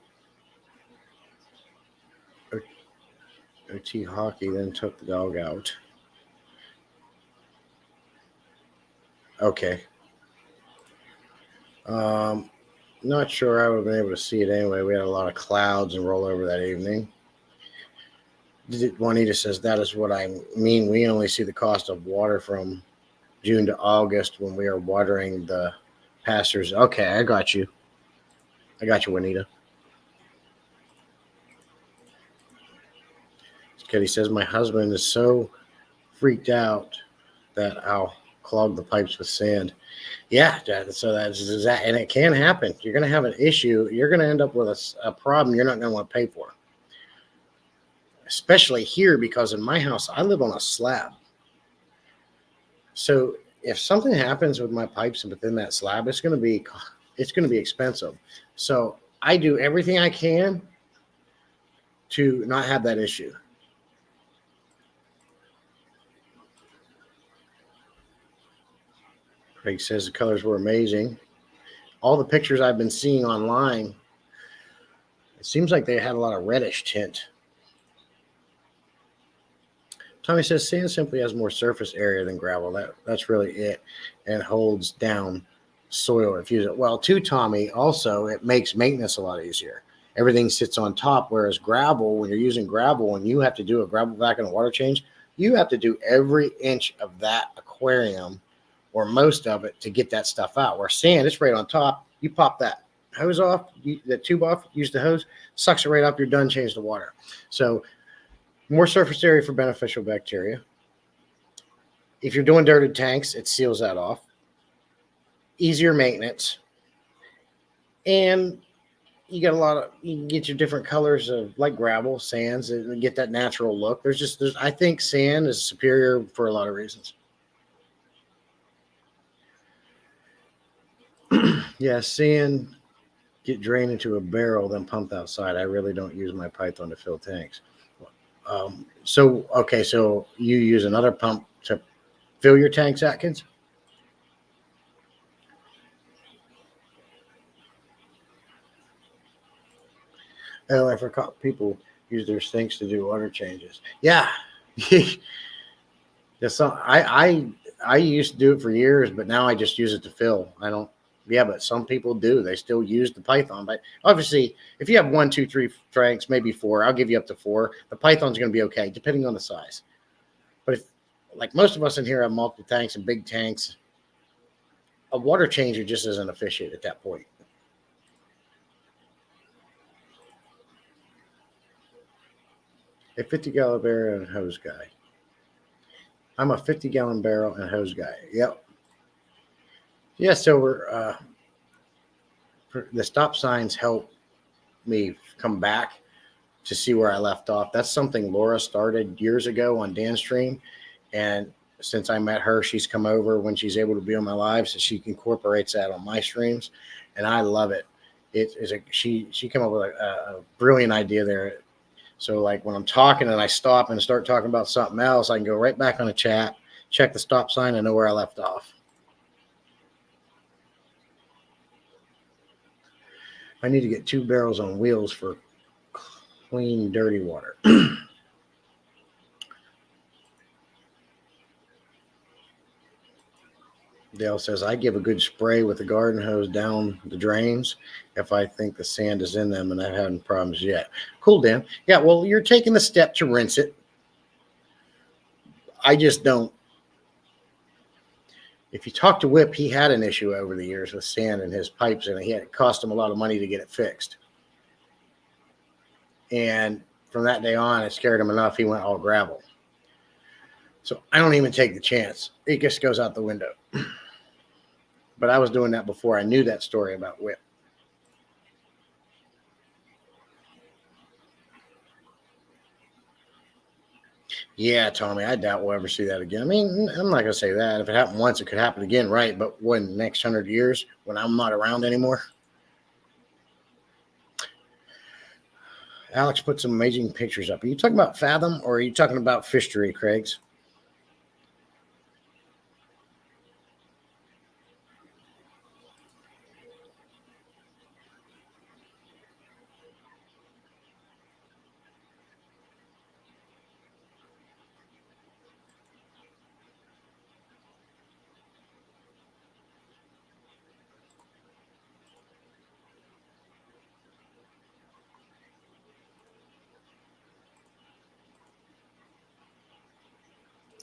OT hockey, then took the dog out. Okay. Not sure I would have been able to see it anyway. We had a lot of clouds and rollover that evening. Juanita says that is what I mean. We only see the cost of water from June to August when we are watering the pastures. Okay, I got you. Juanita. Kitty says my husband is so freaked out that I'll clog the pipes with sand. Yeah, so that's that, and it can happen. You're going to have an issue. You're going to end up with a problem you're not going to want to pay for. Especially here, because in my house, I live on a slab. So if something happens with my pipes within that slab, it's going to be expensive. So I do everything I can to not have that issue. Craig says the colors were amazing. All the pictures I've been seeing online, it seems like they had a lot of reddish tint. Tommy says sand simply has more surface area than gravel. That's really it, and holds down soil if you use it. Well, too, Tommy, also it makes maintenance a lot easier. Everything sits on top, whereas gravel, when you're using gravel and you have to do a gravel vac and a water change, you have to do every inch of that aquarium or most of it to get that stuff out. Where sand, it's right on top. You pop that hose off, the tube off, use the hose, sucks it right up, you're done, change the water. So more surface area for beneficial bacteria. If you're doing dirted tanks, it seals that off. Easier maintenance. And you get you can get your different colors of like gravel, sands, and get that natural look. I think sand is superior for a lot of reasons. Yeah, sand get drained into a barrel, then pumped outside. I really don't use my Python to fill tanks. So you use another pump to fill your tanks, Atkins? Oh, I forgot people use their sinks to do water changes. Yeah. I used to do it for years, but now I just use it to fill. I don't. Yeah, but some people do. They still use the Python. But obviously, if you have 1, 2, 3 tanks, maybe 4, I'll give you up to 4. The Python's going to be okay, depending on the size. But if, like most of us in here have multiple tanks and big tanks, a water changer just isn't efficient at that point. A 50-gallon barrel and hose guy. I'm a 50-gallon barrel and hose guy. Yep. Yeah, so the stop signs help me come back to see where I left off. That's something Laura started years ago on Dan's stream. And since I met her, she's come over when she's able to be on my live, so she incorporates that on my streams. And I love it. She came up with a brilliant idea there. So like when I'm talking and I stop and start talking about something else, I can go right back on a chat, check the stop sign, and know where I left off. I need to get 2 barrels on wheels for clean, dirty water. Dale says, I give a good spray with the garden hose down the drains if I think the sand is in them and I've had problems yet. Cool, Dan. Yeah, well, you're taking the step to rinse it. I just don't. If you talk to Whip, he had an issue over the years with sand in his pipes, and it cost him a lot of money to get it fixed. And from that day on, it scared him enough. He went all gravel. So I don't even take the chance. It just goes out the window. But I was doing that before I knew that story about whip. Yeah, Tommy, I doubt we'll ever see that again. I mean, I'm not going to say that. If it happened once, it could happen again, right? But when next 100 years, when I'm not around anymore? Alex put some amazing pictures up. Are you talking about Fathom or are you talking about Fishery, Craig's?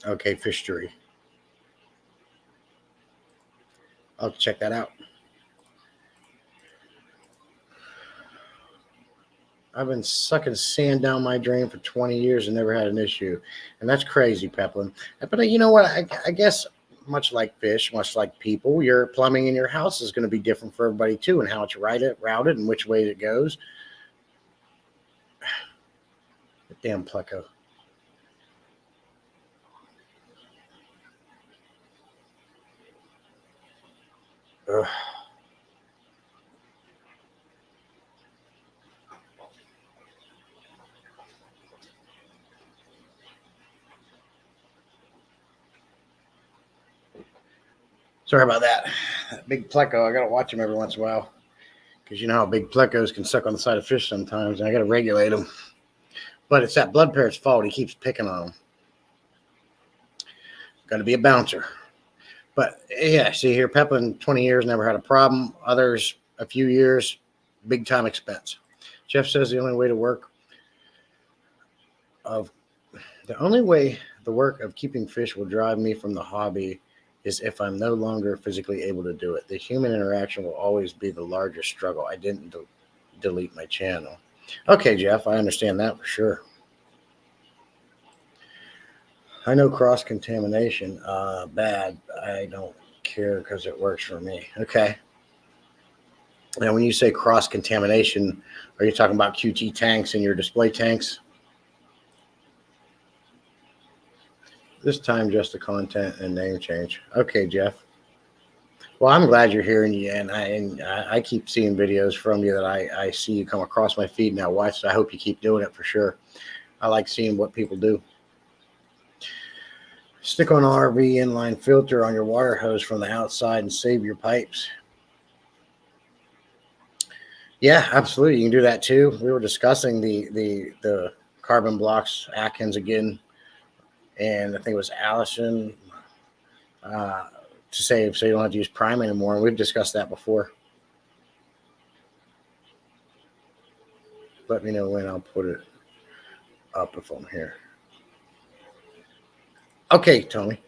Okay, Fishery. I'll check that out. I've been sucking sand down my drain for 20 years and never had an issue. And that's crazy, Peplin. But you know what? I guess much like fish, much like people, your plumbing in your house is going to be different for everybody too, and how it's routed and which way it goes. Damn Pleco. Ugh. Sorry about that. That big Pleco, I got to watch him every once in a while. Because you know how big Plecos can suck on the side of fish sometimes, and I got to regulate them. But it's that blood parrot's fault. He keeps picking on them. Got to be a bouncer. But yeah, see here, Peplin, 20 years, never had a problem. Others, a few years, big time expense. Jeff says the only way the work of keeping fish will drive me from the hobby is if I'm no longer physically able to do it. The human interaction will always be the larger struggle. I didn't delete my channel. Okay, Jeff, I understand that for sure. I know cross contamination, bad. I don't care because it works for me. Okay. Now, when you say cross contamination, are you talking about QT tanks in your display tanks? This time, just the content and name change. Okay, Jeff. Well, I'm glad you're here, and I keep seeing videos from you that I see you come across my feed and I watch. So I hope you keep doing it for sure. I like seeing what people do. Stick on RV inline filter on your water hose from the outside and save your pipes. Yeah, absolutely. You can do that too. We were discussing the carbon blocks Atkins again, and I think it was Allison to save so you don't have to use prime anymore. And we've discussed that before. Let me know when I'll put it up if I'm here. Okay, Tony.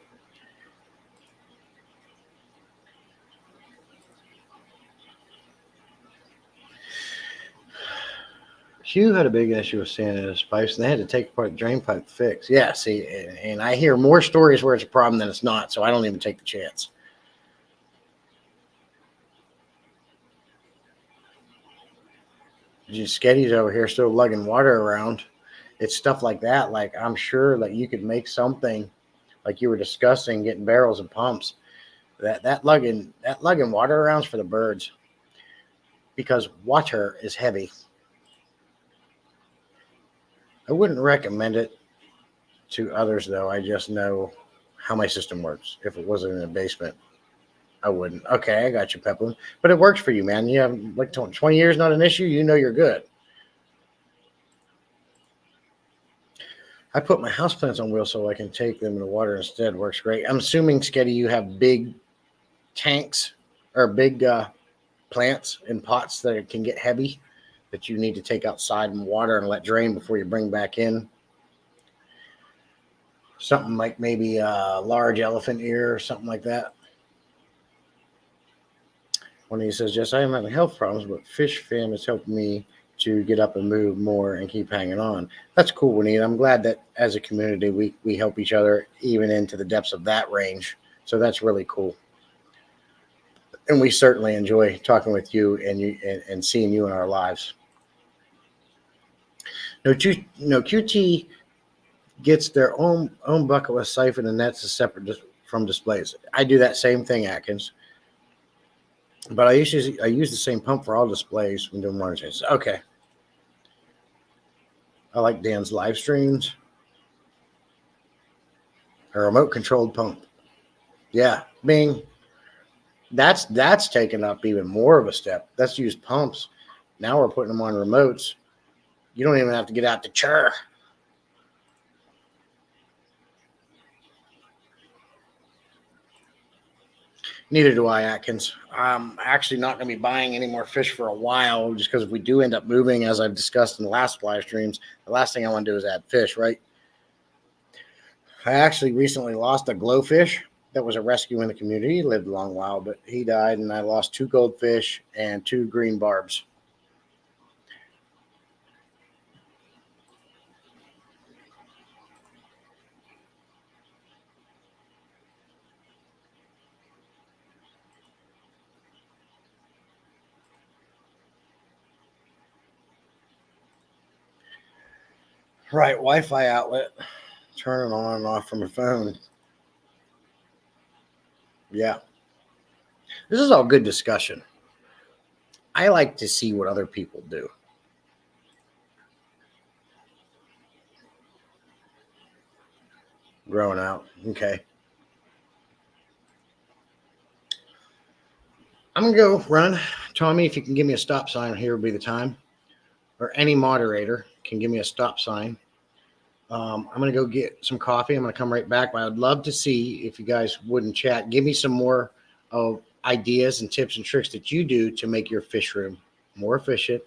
Hugh had a big issue with sand in his pipes, and they had to take apart the drain pipe to fix. Yeah, see, and I hear more stories where it's a problem than it's not, so I don't even take the chance. Sketty's over here still lugging water around. It's stuff like that. Like I'm sure that you could make something like you were discussing, getting barrels and pumps. That lugging water around is for the birds because water is heavy. I wouldn't recommend it to others though. I just know how my system works. If it wasn't in a basement, I wouldn't. Okay, I got you, Peplin. But it works for you, man. You have like 20 years, not an issue. You know you're good. I put my houseplants on wheels so I can take them in the water instead. Works great. I'm assuming, Sketty, you have big tanks or big plants in pots that can get heavy that you need to take outside and water and let drain before you bring back in. Something like maybe a large elephant ear or something like that. When he says, yes, I am having health problems, but fish fam has helped me to get up and move more and keep hanging on. That's cool, Juanita. I'm glad that as a community we help each other even into the depths of that range. So that's really cool. And we certainly enjoy talking with you and seeing you in our lives. No, QT gets their own bucket with siphon and nets is separate from displays. I do that same thing, Atkins. But I use the same pump for all displays when doing water changes. Okay. I like Dan's live streams. A remote controlled pump. Yeah, Bing. That's taken up even more of a step. Let's use pumps. Now we're putting them on remotes. You don't even have to get out the chair. Neither do I, Atkins. I'm actually not going to be buying any more fish for a while just because if we do end up moving, as I've discussed in the last live streams, the last thing I want to do is add fish, right? I actually recently lost a glowfish that was a rescue in the community. He lived a long while, but he died, and I lost 2 goldfish and 2 green barbs. Right, Wi-Fi outlet. Turn it on and off from your phone. Yeah. This is all good discussion. I like to see what other people do. Growing out. Okay. I'm going to go run. Tommy, if you can give me a stop sign, here would be the time. Or any moderator can give me a stop sign. I'm going to go get some coffee. I'm going to come right back. But I'd love to see if you guys wouldn't chat. Give me some more ideas and tips and tricks that you do to make your fish room more efficient,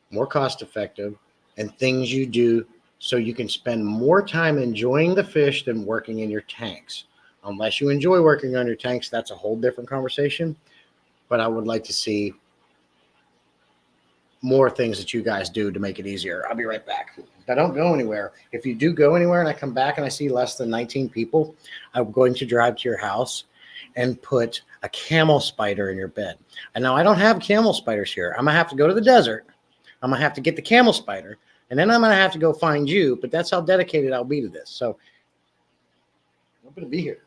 more cost effective, and things you do so you can spend more time enjoying the fish than working in your tanks. Unless you enjoy working on your tanks, that's a whole different conversation. But I would like to see more things that you guys do to make it easier. I'll be right back. I don't go anywhere. If you do go anywhere and I come back and I see less than 19 people, I'm going to drive to your house and put a camel spider in your bed. And now I don't have camel spiders here. I'm going to have to go to the desert. I'm going to have to get the camel spider. And then I'm going to have to go find you. But that's how dedicated I'll be to this. So I'm going to be here.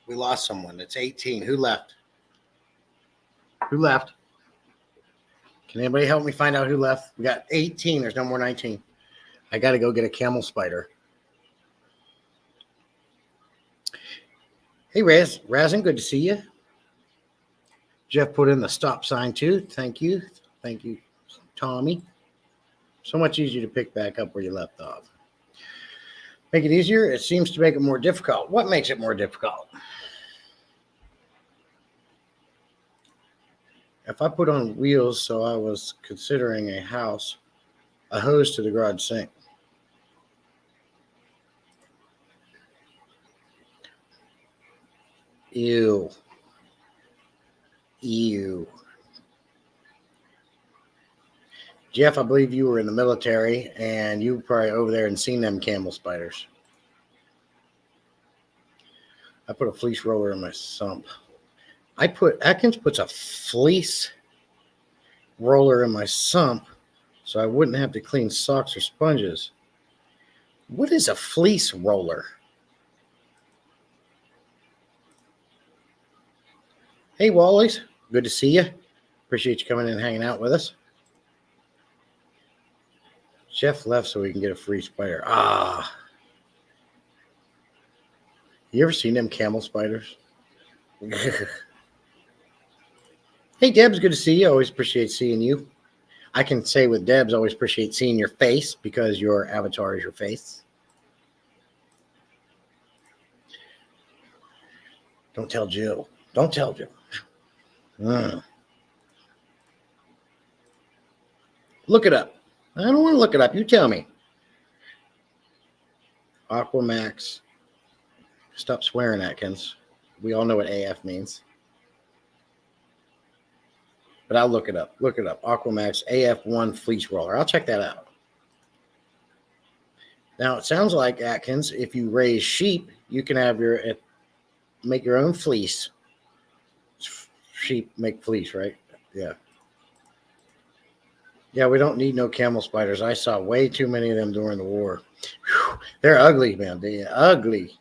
We lost someone. It's 18. Who left? Who left? Can anybody help me find out who left? We got 18. There's no more 19. I got to go get a camel spider. Hey, Razin, good to see you. Jeff put in the stop sign too. Thank you. Thank you, Tommy. So much easier to pick back up where you left off. Make it easier? It seems to make it more difficult. What makes it more difficult? If I put on wheels, so I was considering a house, a hose to the garage sink. Ew. Ew. Jeff, I believe you were in the military and you were probably over there and seen them camel spiders. I put a fleece roller in my sump. Atkins puts a fleece roller in my sump so I wouldn't have to clean socks or sponges. What is a fleece roller? Hey, Wallies. Good to see you. Appreciate you coming in and hanging out with us. Jeff left so we can get a free spider. Ah. You ever seen them camel spiders? Hey, Debs. Good to see you. Always appreciate seeing you. I can say with Debs, always appreciate seeing your face because your avatar is your face. Don't tell Jill. Don't tell Jill. Look it up. I don't want to look it up. You tell me. Aquamax. Stop swearing, Atkins. We all know what AF means. But I'll look it up. Look it up. Aquamax AF1 fleece roller. I'll check that out. Now, it sounds like, Atkins, if you raise sheep, you can have make your own fleece. Sheep make fleece, right? Yeah. Yeah, we don't need no camel spiders. I saw way too many of them during the war. Whew, they're ugly, man. They're ugly.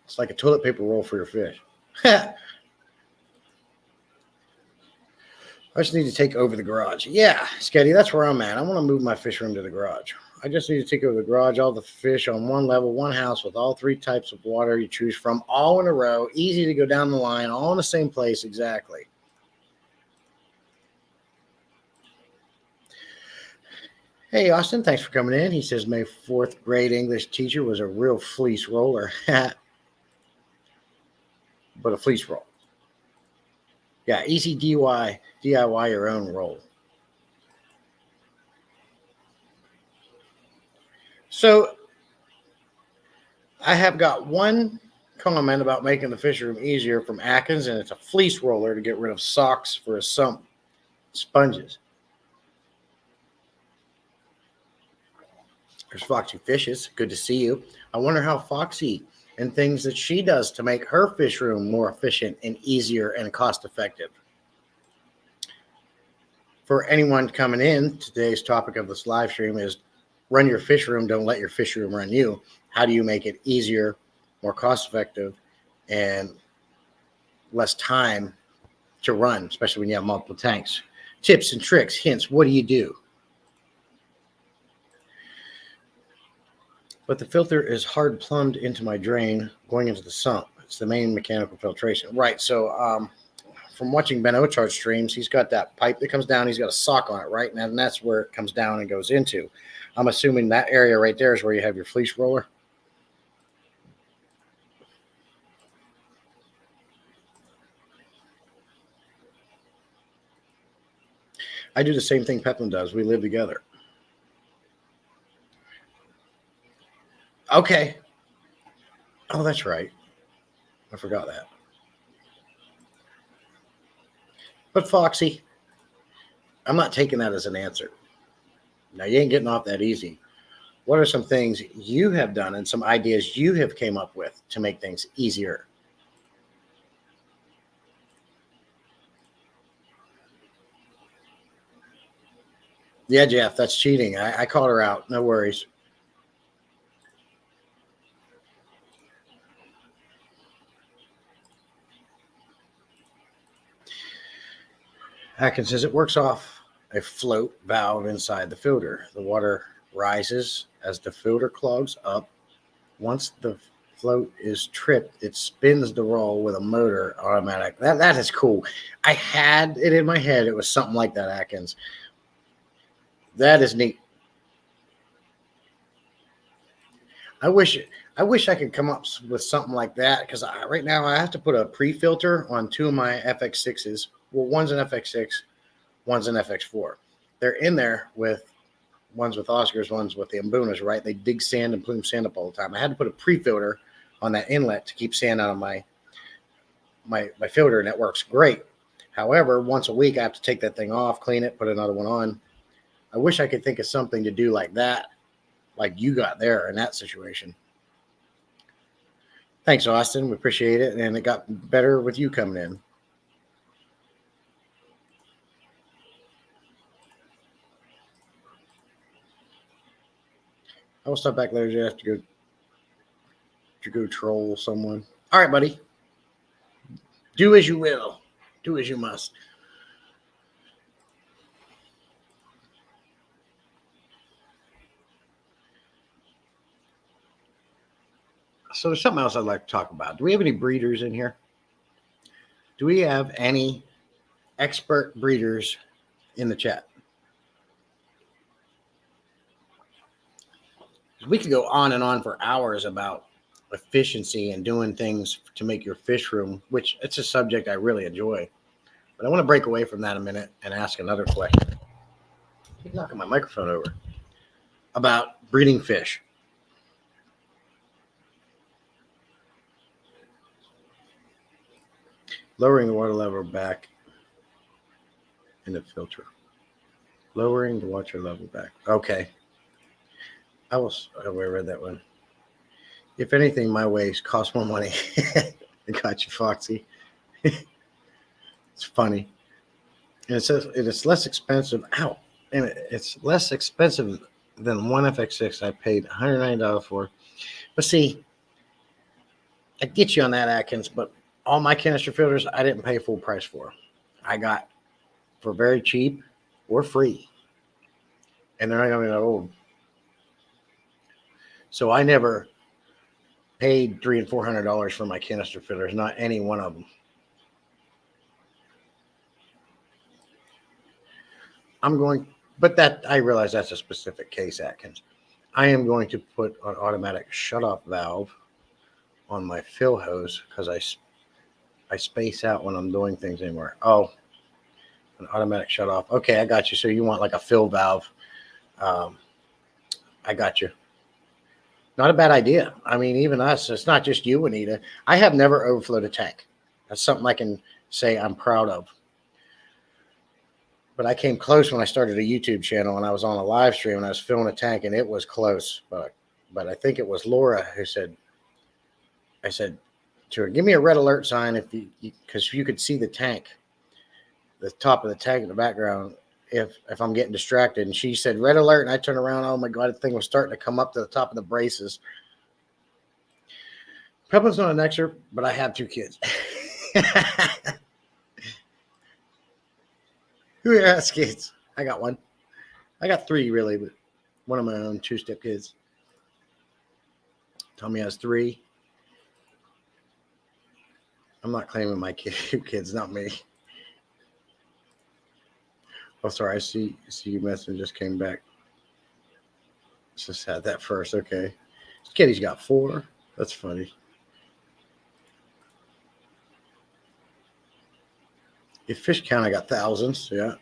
It's like a toilet paper roll for your fish. I just need to take over the garage. Yeah, Sketty, that's where I'm at. I want to move my fish room to the garage. I just need to take over the garage, all the fish on one level, one house with all three types of water you choose from, all in a row, easy to go down the line, all in the same place exactly. Hey, Austin, thanks for coming in. He says my fourth grade English teacher was a real fleece roller. But a fleece roll. Yeah, easy DIY your own roll. So I have got one comment about making the fish room easier from Atkins, and it's a fleece roller to get rid of socks for a sump, sponges. There's Foxy Fishes. Good to see you. I wonder how Foxy and things that she does to make her fish room more efficient and easier and cost effective. For anyone coming in, today's topic of this live stream is run your fish room, don't let your fish room run you. How do you make it easier, more cost effective, and less time to run, especially when you have multiple tanks? Tips and tricks, hints, what do you do? But the filter is hard plumbed into my drain going into the sump. It's the main mechanical filtration. Right, so from watching Ben Ochard's streams, he's got that pipe that comes down. He's got a sock on it, right? And that's where it comes down and goes into. I'm assuming that area right there is where you have your fleece roller. I do the same thing Peplin does. We live together. Okay. Oh, that's right. I forgot that. But Foxy, I'm not taking that as an answer. Now, you ain't getting off that easy. What are some things you have done and some ideas you have came up with to make things easier? Yeah, Jeff, that's cheating. I called her out. No worries. Atkins says it works off a float valve inside the filter. The water rises as the filter clogs up. Once the float is tripped, it spins the roll with a motor automatic. That is cool. I had it in my head. It was something like that, Atkins. That is neat. I wish I wish I could come up with something like that because right now I have to put a pre-filter on two of my FX6s. Well, one's an FX6, one's an FX4. They're in there with ones with Oscars, ones with the Mbunas, right? They dig sand and plume sand up all the time. I had to put a pre-filter on that inlet to keep sand out of my filter, and it works great. However, once a week I have to take that thing off, clean it, put another one on. I wish I could think of something to do like that, like you got there in that situation. Thanks, Austin. We appreciate it. And it got better with you coming in. I will stop back later. You have to go troll someone. All right, buddy. Do as you will. Do as you must. So there's something else I'd like to talk about. Do we have any breeders in here? Do we have any expert breeders in the chat? We could go on and on for hours about efficiency and doing things to make your fish room, which it's a subject I really enjoy. But I want to break away from that a minute and ask another question. Keep knocking my microphone over. About breeding fish. Lowering the water level back in the filter. Lowering the water level back. Okay. I read that one. If anything, my ways cost more money. I got you, Foxy. It's funny. And it says it is less expensive. Ow. And it's less expensive than one FX6 I paid $190 for. But see, I get you on that, Atkins, but all my canister filters I didn't pay full price for. I got for very cheap or free. And they're not going to be that old. So I never paid $300 and $400 for my canister filters, not any one of them. But that I realize that's a specific case, Atkins. I am going to put an automatic shutoff valve on my fill hose because I space out when I'm doing things anymore. Oh, an automatic shutoff. Okay, I got you. So you want like a fill valve. I got you. Not a bad idea. I mean, even us, it's not just you, Anita. I have never overflowed a tank. That's something I can say I'm proud of. But I came close when I started a YouTube channel and I was on a live stream and I was filling a tank and it was close. But I think it was Laura who said, I said to her, give me a red alert sign because you could see the tank, the top of the tank in the background if I'm getting distracted. And she said, red alert. And I turned around. Oh my God, the thing was starting to come up to the top of the braces. Peppa's not an expert, but I have 2 kids. Who has kids? I got one. I got 3 really, but one of my own 2-step kids. Tommy has 3. I'm not claiming my kids, not me. Oh, sorry. I see your message just came back. Just had that first. Okay. Kitty's got 4. That's funny. If fish count, I got thousands. Yeah.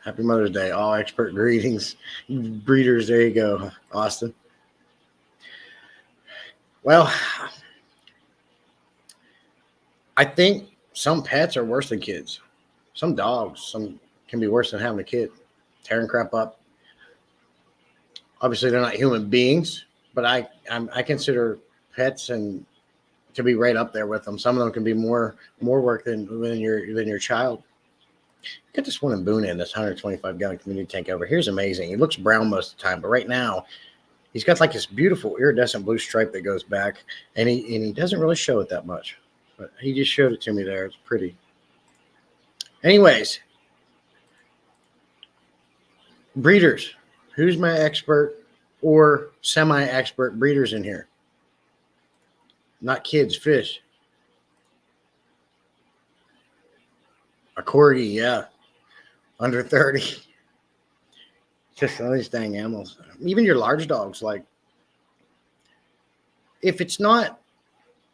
Happy Mother's Day. All expert greetings. Breeders, there you go, Austin. Well, I think some pets are worse than kids. Some dogs, can be worse than having a kid. Tearing crap up. Obviously, they're not human beings, but I consider pets and to be right up there with them. Some of them can be more work than your child. Get this one in Boone in this 125-gallon community tank over here is amazing. He looks brown most of the time, but right now he's got like this beautiful iridescent blue stripe that goes back, and he doesn't really show it that much, but he just showed it to me there. It's pretty. Anyways, breeders. Who's my expert or semi-expert breeders in here? Not kids, fish. A corgi, yeah. Under 30. Just all these dang animals. Even your large dogs, like if it's not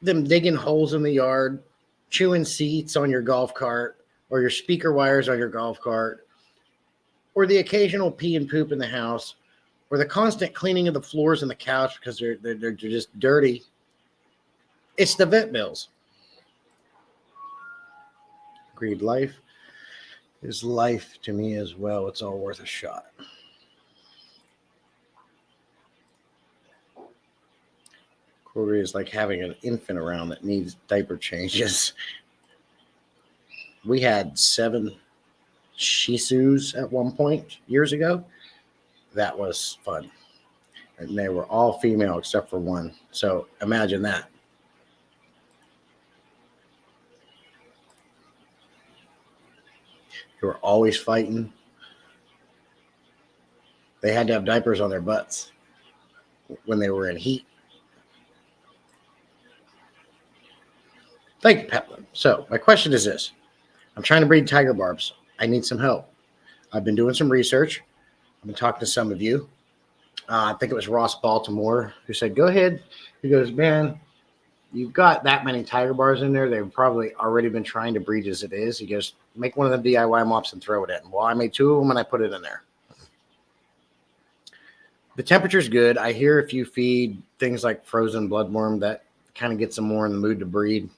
them digging holes in the yard, chewing seats on your golf cart, or your speaker wires on your golf cart, or the occasional pee and poop in the house, or the constant cleaning of the floors and the couch because they're just dirty, it's the vet bills. Agreed. Life is life to me as well. It's all worth a shot. Corey is like having an infant around that needs diaper changes. We had 7 Shih Tzus at one point years ago. That was fun. And they were all female except for one. So imagine that. They were always fighting. They had to have diapers on their butts when they were in heat. Thank you, Peplin. So my question is this. I'm trying to breed tiger barbs. I need some help. I've been doing some research. I've been talking to some of you. I think it was Ross Baltimore who said, go ahead. He goes, man, you've got that many tiger bars in there. They've probably already been trying to breed as it is. He goes, make one of the DIY mops and throw it in. Well, I made 2 of them and I put it in there. The temperature's good. I hear if you feed things like frozen bloodworm, that kind of gets them more in the mood to breed.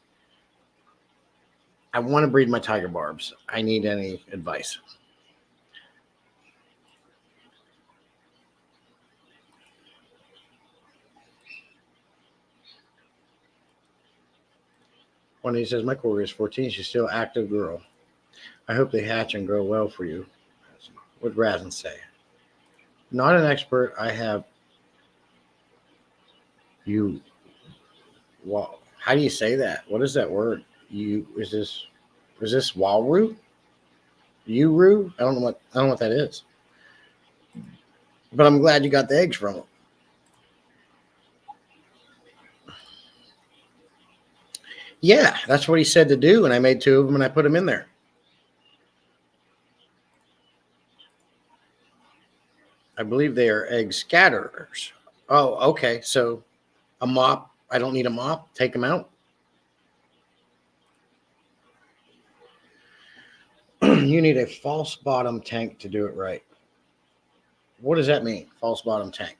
I want to breed my tiger barbs. I need any advice. When he says, my Corey is 14, she's still an active girl. I hope they hatch and grow well for you. What would Razin say? Not an expert. I have you. Well, how do you say that? What is that word? Is this Walru? Uru? I don't know what that is. But I'm glad you got the eggs from them. Yeah, that's what he said to do, and I made 2 of them and I put them in there. I believe they are egg scatterers. Oh, okay. So a mop. I don't need a mop. Take them out. You need a false bottom tank to do it right. What does that mean? False bottom tank.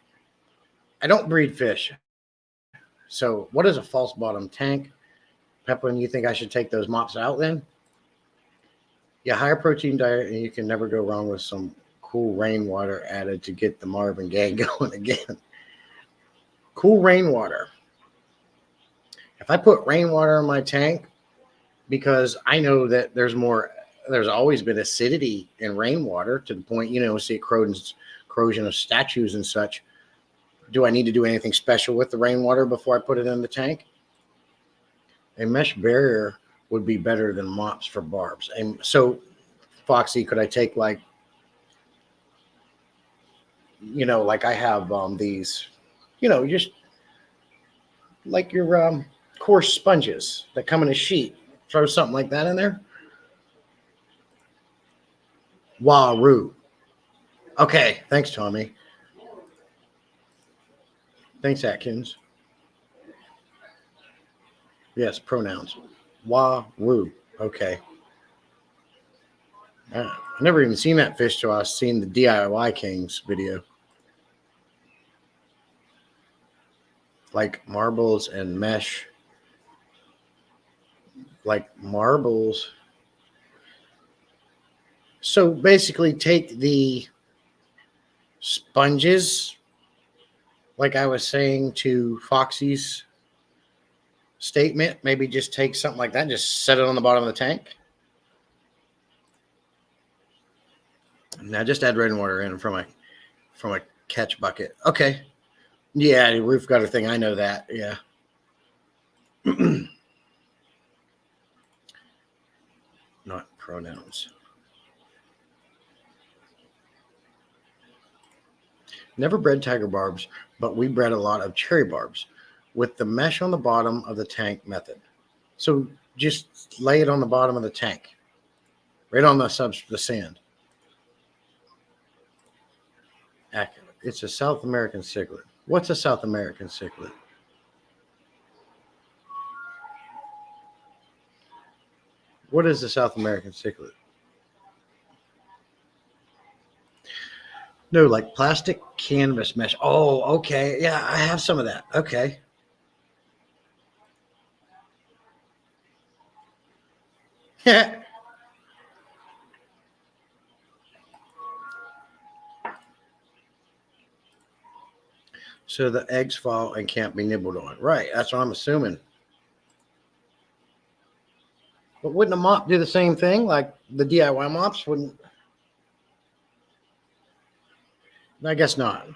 I don't breed fish. So what is a false bottom tank? Peplin, you think I should take those mops out then? Yeah, higher protein diet, and you can never go wrong with some cool rainwater added to get the Marvin Gaye going again. Cool rainwater. If I put rainwater in my tank, because I know that there's always been acidity in rainwater to the point, see corrosion of statues and such. Do I need to do anything special with the rainwater before I put it in the tank? A mesh barrier would be better than mops for barbs. And so, Foxy, could I take like I have these, just like your coarse sponges that come in a sheet. Throw something like that in there. Waru. Okay, thanks, Tommy. Thanks, Atkins. Yes, pronouns. Waru. Okay. I've never even seen that fish till I was seeing the DIY Kings video. Like marbles and mesh. Like marbles. So basically take the sponges, like I was saying to Foxy's statement, maybe just take something like that and just set it on the bottom of the tank. Now just add rainwater in from a catch bucket. Okay. Yeah, the roof gutter thing, I know that. Yeah. Not pronouns. Never bred tiger barbs, but we bred a lot of cherry barbs with the mesh on the bottom of the tank method. So just lay it on the bottom of the tank, right on the sand. It's a South American cichlid. What's a South American cichlid? What is the South American cichlid? No, like plastic canvas mesh. Oh, okay. Yeah, I have some of that. Okay. So the eggs fall and can't be nibbled on. Right. That's what I'm assuming. But wouldn't a mop do the same thing? Like the DIY mops wouldn't? I guess not.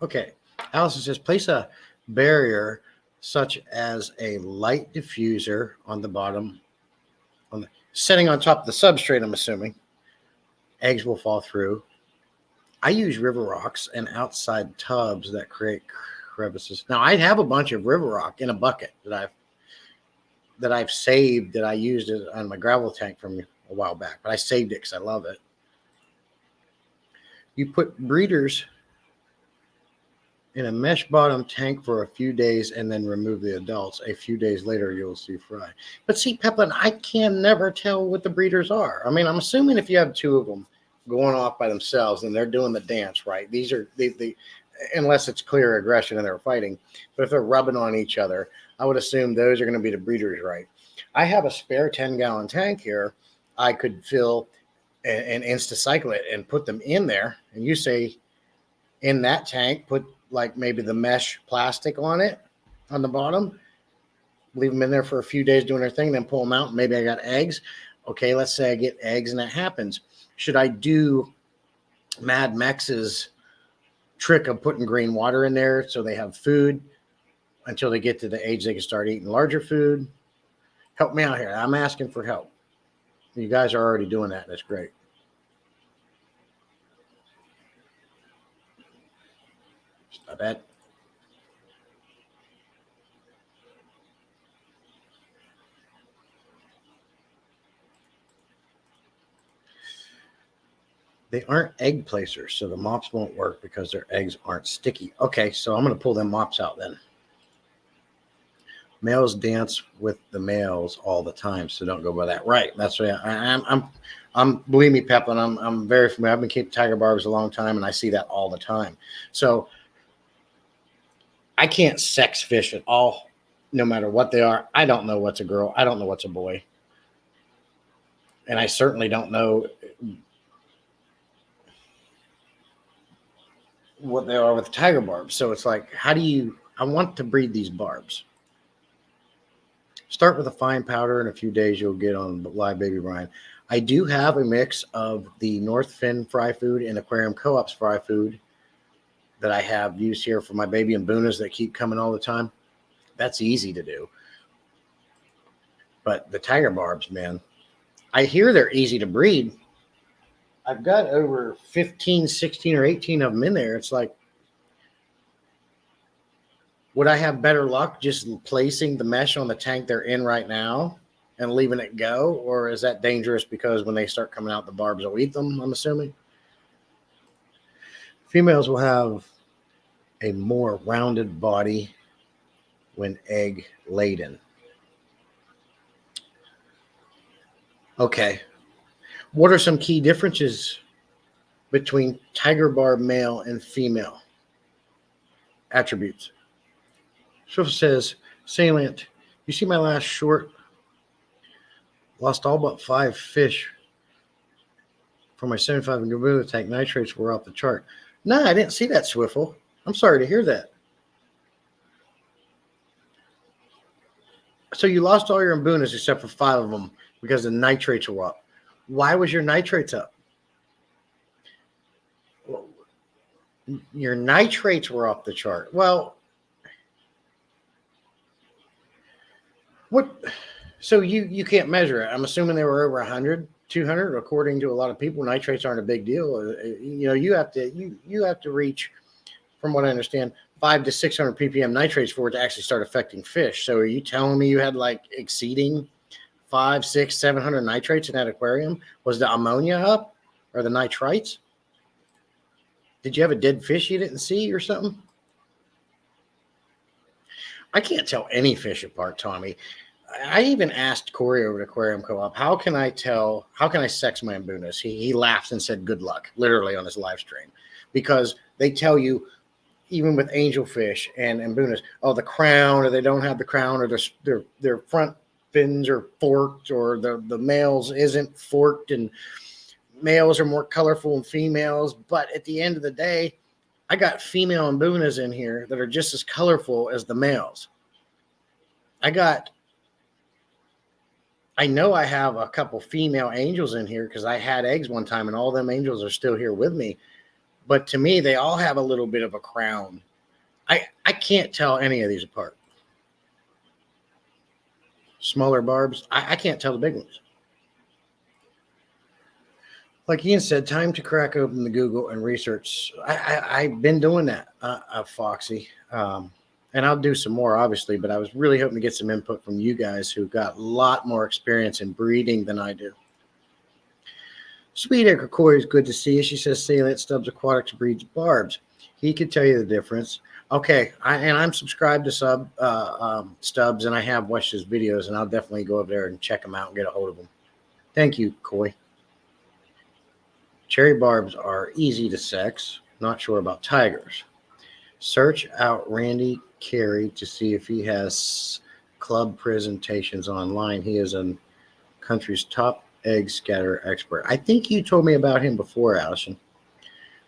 Okay. Allison says place a barrier such as a light diffuser on the bottom, sitting on top of the substrate, I'm assuming. Eggs will fall through. I use river rocks and outside tubs that create crevices. Now I have a bunch of river rock in a bucket that I've saved that I used it on my gravel tank from a while back, but I saved it because I love it. You put breeders in a mesh bottom tank for a few days and then remove the adults. A few days later, you'll see fry. But see, Peplin, I can never tell what the breeders are. I mean, I'm assuming if you have two of them going off by themselves and they're doing the dance, right? These are the unless it's clear aggression and they're fighting. But if they're rubbing on each other, I would assume those are going to be the breeders, right? I have a spare 10-gallon tank here. I could fill and insta-cycle it and put them in there. And you say in that tank, put like maybe the mesh plastic on it on the bottom, leave them in there for a few days doing their thing, then pull them out. Maybe I got eggs. Okay, let's say I get eggs and that happens. Should I do Mad Max's trick of putting green water in there so they have food until they get to the age they can start eating larger food? Help me out here. I'm asking for help. You guys are already doing that. That's great. I bet. They aren't egg placers, so the mops won't work because their eggs aren't sticky. Okay, so I'm going to pull them mops out then. Males dance with the males all the time, so don't go by that. Right, that's right. I'm believe me, Peplin, I'm very familiar. I've been keeping tiger barbs a long time, and I see that all the time. So I can't sex fish at all, no matter what they are. I don't know what's a girl. I don't know what's a boy. And I certainly don't know what they are with tiger barbs. So it's like, how do you, I want to breed these barbs. Start with a fine powder. In a few days, you'll get on live baby brine. I do have a mix of the North Fin fry food and Aquarium Co-op's fry food that I have used here for my baby and Boonas that keep coming all the time. That's easy to do. But the tiger barbs, man, I hear they're easy to breed. I've got over 15, 16, or 18 of them in there. It's like, would I have better luck just placing the mesh on the tank they're in right now and leaving it go? Or is that dangerous because when they start coming out, the barbs will eat them, I'm assuming? Females will have a more rounded body when egg laden. Okay. What are some key differences between tiger barb male and female attributes? Swift says, salient, you see my last short? Lost all but 5 fish from my 75 Gaboon tank. Nitrates were off the chart. No, I didn't see that, Swiffle. I'm sorry to hear that. So you lost all your Mbunas except for 5 of them because the nitrates were up. Why was your nitrates up? Well, your nitrates were off the chart. Well, what? So you can't measure it. I'm assuming they were over 100, 200. According to a lot of people, nitrates aren't a big deal. You know, you have to reach, from what I understand, 500 to 600 ppm nitrates for it to actually start affecting fish. So are you telling me you had like exceeding 500, 600, 700 nitrates in that aquarium? Was the ammonia up or the nitrites? Did you have a dead fish you didn't see or something? I can't tell any fish apart, Tommy. I even asked Corey over at Aquarium Co-op, how can I sex my mbunas? He laughed and said, good luck, literally on his live stream. Because they tell you, even with angelfish and mbunas, oh, the crown, or they don't have the crown, or their front fins are forked, or the males isn't forked, and males are more colorful than females. But at the end of the day, I got female mbunas in here that are just as colorful as the males. I know I have a couple female angels in here because I had eggs one time, and all them angels are still here with me. But to me, they all have a little bit of a crown. I can't tell any of these apart. Smaller barbs, I can't tell the big ones. Like Ian said, time to crack open the Google and research. I've been doing that, Foxy. And I'll do some more, obviously, but I was really hoping to get some input from you guys who got a lot more experience in breeding than I do. Sweet Acre Corey is good to see you. She says Salient Stubbs Aquatics breeds barbs. He could tell you the difference. Okay, I'm subscribed to Stubbs, and I have watched his videos, and I'll definitely go over there and check them out and get a hold of them. Thank you, Coy. Cherry barbs are easy to sex. Not sure about tigers. Search out Randy Carey to see if he has club presentations online. He is a country's top egg scatter expert. I think you told me about him before, Allison.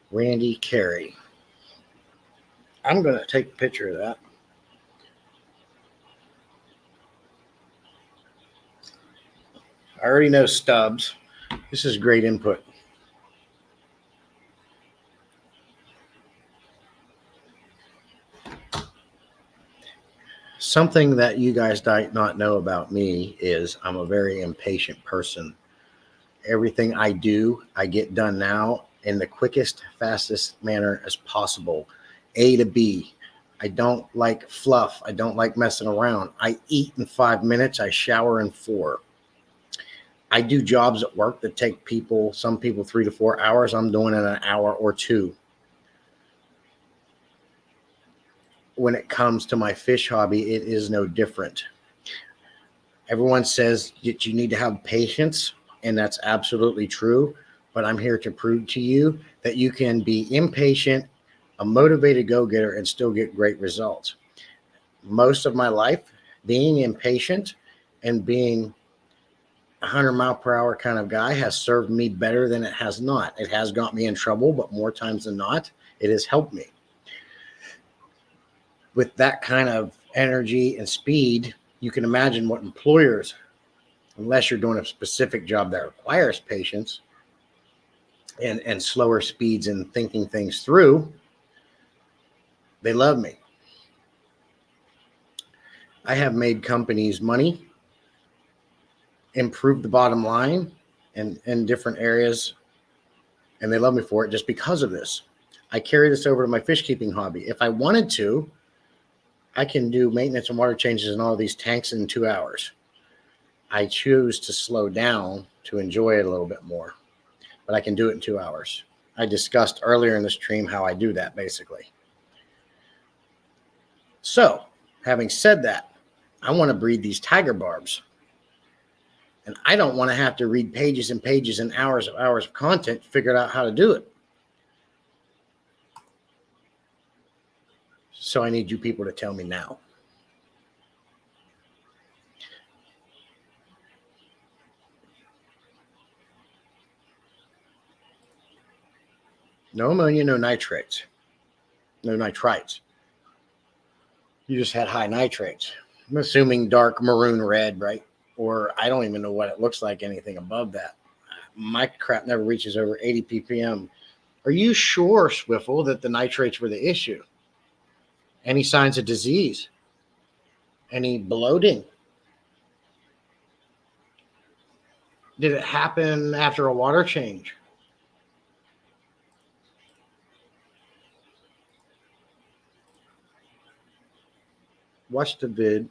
Randy Carey. I'm going to take a picture of that. I already know Stubbs. This is great input. Something that you guys might not know about me is I'm a very impatient person. Everything I do, I get done now in the quickest, fastest manner as possible. A to B. I don't like fluff. I don't like messing around. I eat in 5 minutes. I shower in 4. I do jobs at work that take some people 3 to 4 hours. I'm doing it in an hour or 2. When it comes to my fish hobby, it is no different. Everyone says that you need to have patience, and that's absolutely true. But I'm here to prove to you that you can be impatient, a motivated go-getter, and still get great results. Most of my life, being impatient and being 100-mile-per-hour kind of guy has served me better than it has not. It has got me in trouble, but more times than not, it has helped me. With that kind of energy and speed, you can imagine what employers, unless you're doing a specific job that requires patience and slower speeds and thinking things through, they love me. I have made companies money, improved the bottom line in different areas, and they love me for it just because of this. I carry this over to my fish keeping hobby. If I wanted to, I can do maintenance and water changes in all these tanks in 2 hours. I choose to slow down to enjoy it a little bit more, but I can do it in 2 hours. I discussed earlier in the stream how I do that, basically. So, having said that, I want to breed these tiger barbs. And I don't want to have to read pages and pages and hours of content to figure out how to do it. So I need you people to tell me now. No ammonia, no nitrates, no nitrites. You just had high nitrates. I'm assuming dark maroon red, right? Or I don't even know what it looks like, anything above that. My crap never reaches over 80 ppm. Are you sure, Swiffle, that the nitrates were the issue? Any signs of disease? Any bloating? Did it happen after a water change? Watch the vid.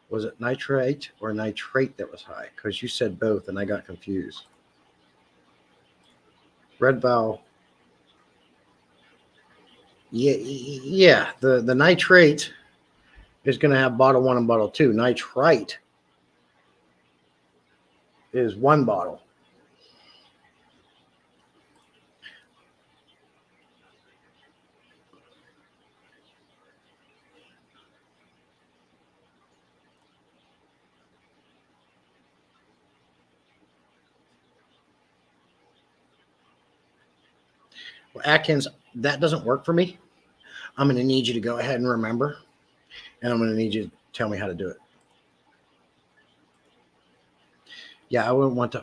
Was it nitrate or nitrate that was high? Because you said both and I got confused. Red valve. Yeah. The nitrate is going to have bottle 1 and bottle 2. Nitrite is 1 bottle. Well, Atkins, that doesn't work for me. I'm going to need you to go ahead and remember, and I'm going to need you to tell me how to do it. Yeah, I wouldn't want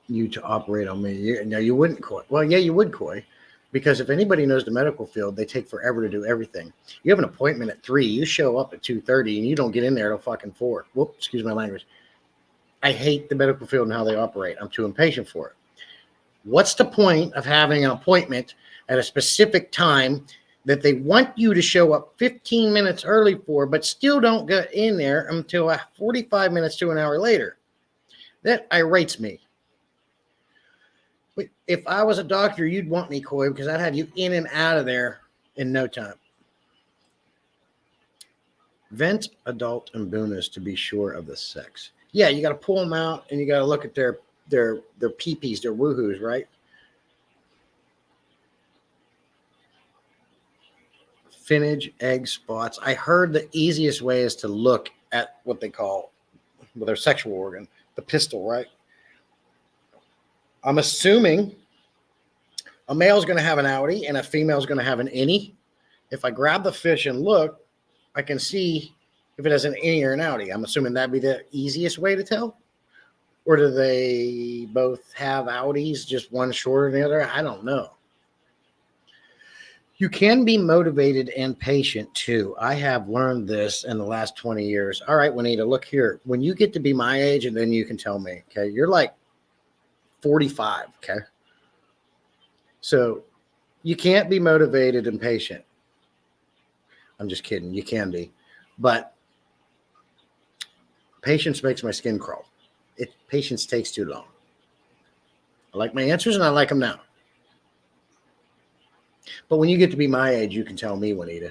you to operate on me. No, you wouldn't, Coy. Well, yeah, you would, Coy, because if anybody knows the medical field, they take forever to do everything. You have an appointment at 3, you show up at 2:30, and you don't get in there till fucking 4. Whoop, excuse my language. I hate the medical field and how they operate. I'm too impatient for it. What's the point of having an appointment at a specific time that they want you to show up 15 minutes early for, but still don't get in there until 45 minutes to an hour later? That irates me. But if I was a doctor, you'd want me, Coy, because I'd have you in and out of there in no time. Vent, adult, and booners to be sure of the sex. Yeah, you got to pull them out, and you got to look at their peepees, their woohoos, right? Finnage, egg spots. I heard the easiest way is to look at what they call their sexual organ, the pistil, right? I'm assuming a male's going to have an outie and a female's going to have an innie. If I grab the fish and look, I can see if it has an innie or an outie. I'm assuming that'd be the easiest way to tell. Or do they both have outies, just one shorter than the other? I don't know. You can be motivated and patient too. I have learned this in the last 20 years. All right, Juanita, look here. When you get to be my age, and then you can tell me, okay, you're like 45, okay? So you can't be motivated and patient. I'm just kidding. You can be. But patience makes my skin crawl. Patience takes too long. I like my answers, and I like them now. But when you get to be my age, you can tell me, Juanita.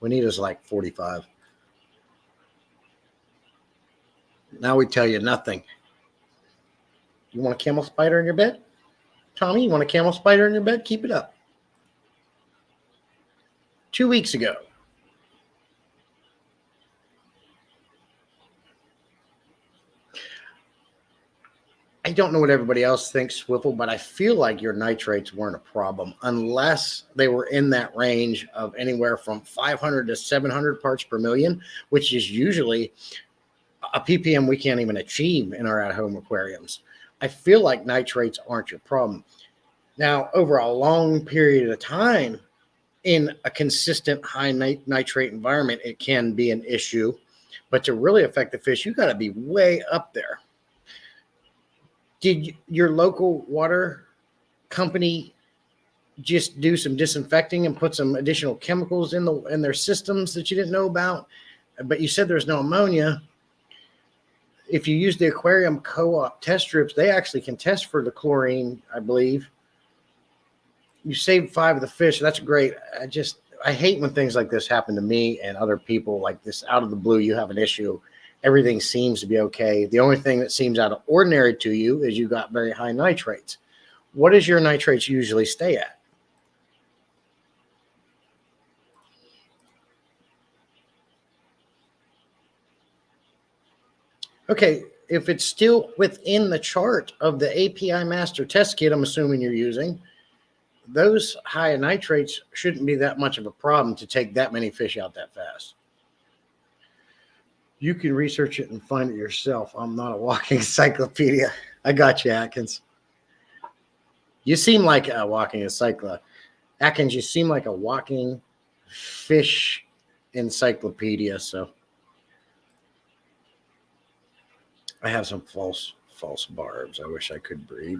Juanita's like 45. Now we tell you nothing. You want a camel spider in your bed? Tommy, you want a camel spider in your bed? Keep it up. 2 weeks ago. I don't know what everybody else thinks, Swiffle, but I feel like your nitrates weren't a problem unless they were in that range of anywhere from 500 to 700 parts per million, which is usually a ppm we can't even achieve in our at-home aquariums. I feel like nitrates aren't your problem. Now, over a long period of time, in a consistent high nitrate environment, it can be an issue. But to really affect the fish, you got to be way up there. Did your local water company just do some disinfecting and put some additional chemicals in their systems that you didn't know about? But you said there's no ammonia. If you use the aquarium co-op test strips, they actually can test for the chlorine, I believe. You saved 5 of the fish. That's great. I hate when things like this happen to me and other people like this. Out of the blue, you have an issue. Everything seems to be okay. The only thing that seems out of ordinary to you is you got very high nitrates. What does your nitrates usually stay at? Okay, if it's still within the chart of the API Master Test Kit I'm assuming you're using, those high nitrates shouldn't be that much of a problem to take that many fish out that fast. You can research it and find it yourself. I'm not a walking encyclopedia. I got you, Atkins. You seem like a walking encyclopedia. Atkins, you seem like a walking fish encyclopedia. So I have some false barbs. I wish I could breed.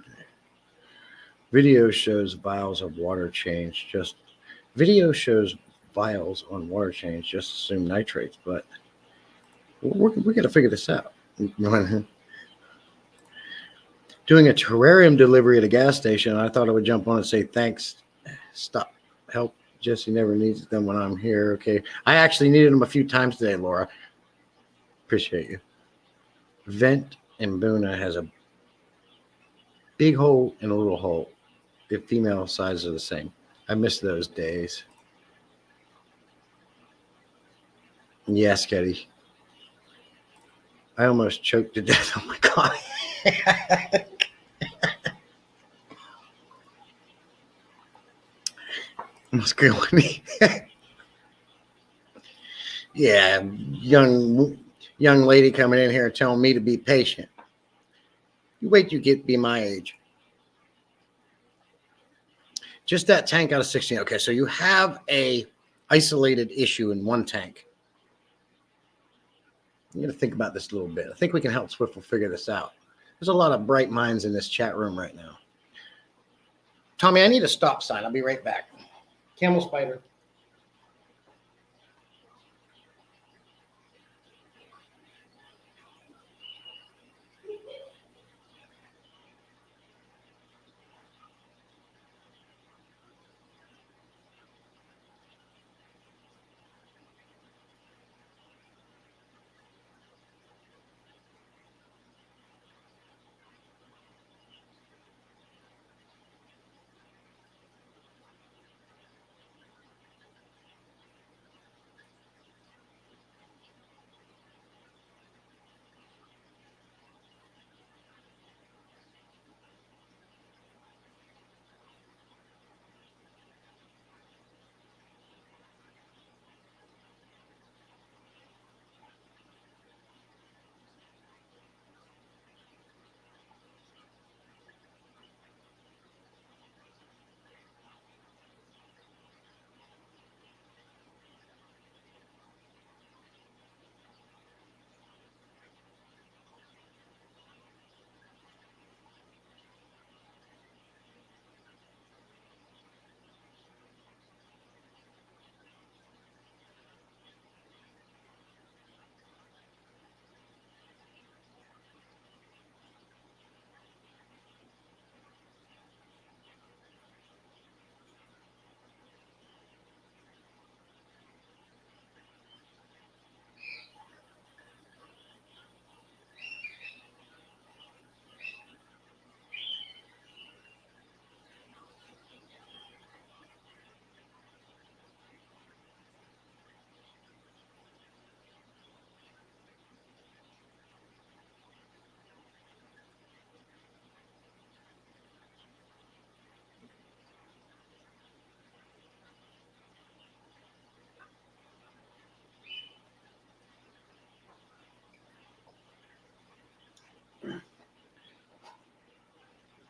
Video shows vials of water change. Video shows vials on water change. Just assume nitrates, but we're going to figure this out. Doing a terrarium delivery at a gas station. I thought I would jump on and say, thanks. Stop. Help Jesse never needs them when I'm here. Okay. I actually needed them a few times today, Laura. Appreciate you. Vent in Buna has a big hole and a little hole. The female sizes are the same. I miss those days. Yes, Getty. I almost choked to death. Oh my God. What's good with me? Yeah, young lady coming in here telling me to be patient. You wait till you get be my age. Just that tank out of 16. Okay, so you have a isolated issue in one tank. You got to think about this a little bit. I think we can help Swift figure this out. There's a lot of bright minds in this chat room right now. Tommy, I need a stop sign. I'll be right back. Camel spider.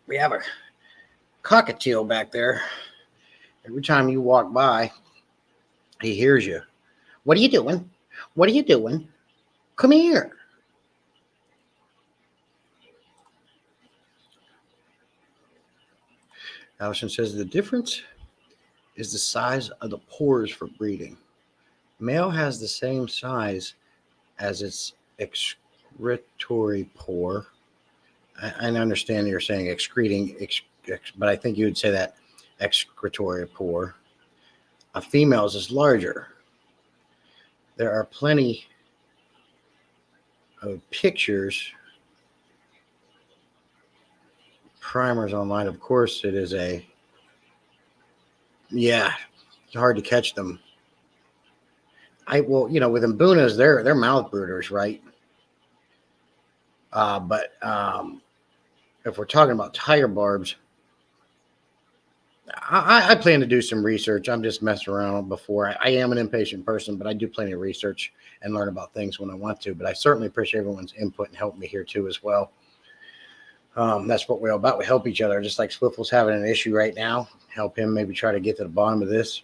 We have a cockatiel back there. Every time you walk by, he hears you. What are you doing? What are you doing? Come here. Allison says the difference is the size of the pores for breeding. Male has the same size as its excretory pore. I understand you're saying excreting, but I think you would say that excretory pore. A female's is larger. There are plenty of pictures, primers online. Of course, it is it's hard to catch them. With Mbunas, they're mouth brooders, right? But if we're talking about tiger barbs, I plan to do some research. I'm just messing around before. I am an impatient person, but I do plenty of research and learn about things when I want to. But I certainly appreciate everyone's input and help me here too as well. That's what we're all about. We help each other. Just like Swiftle's having an issue right now, help him maybe try to get to the bottom of this.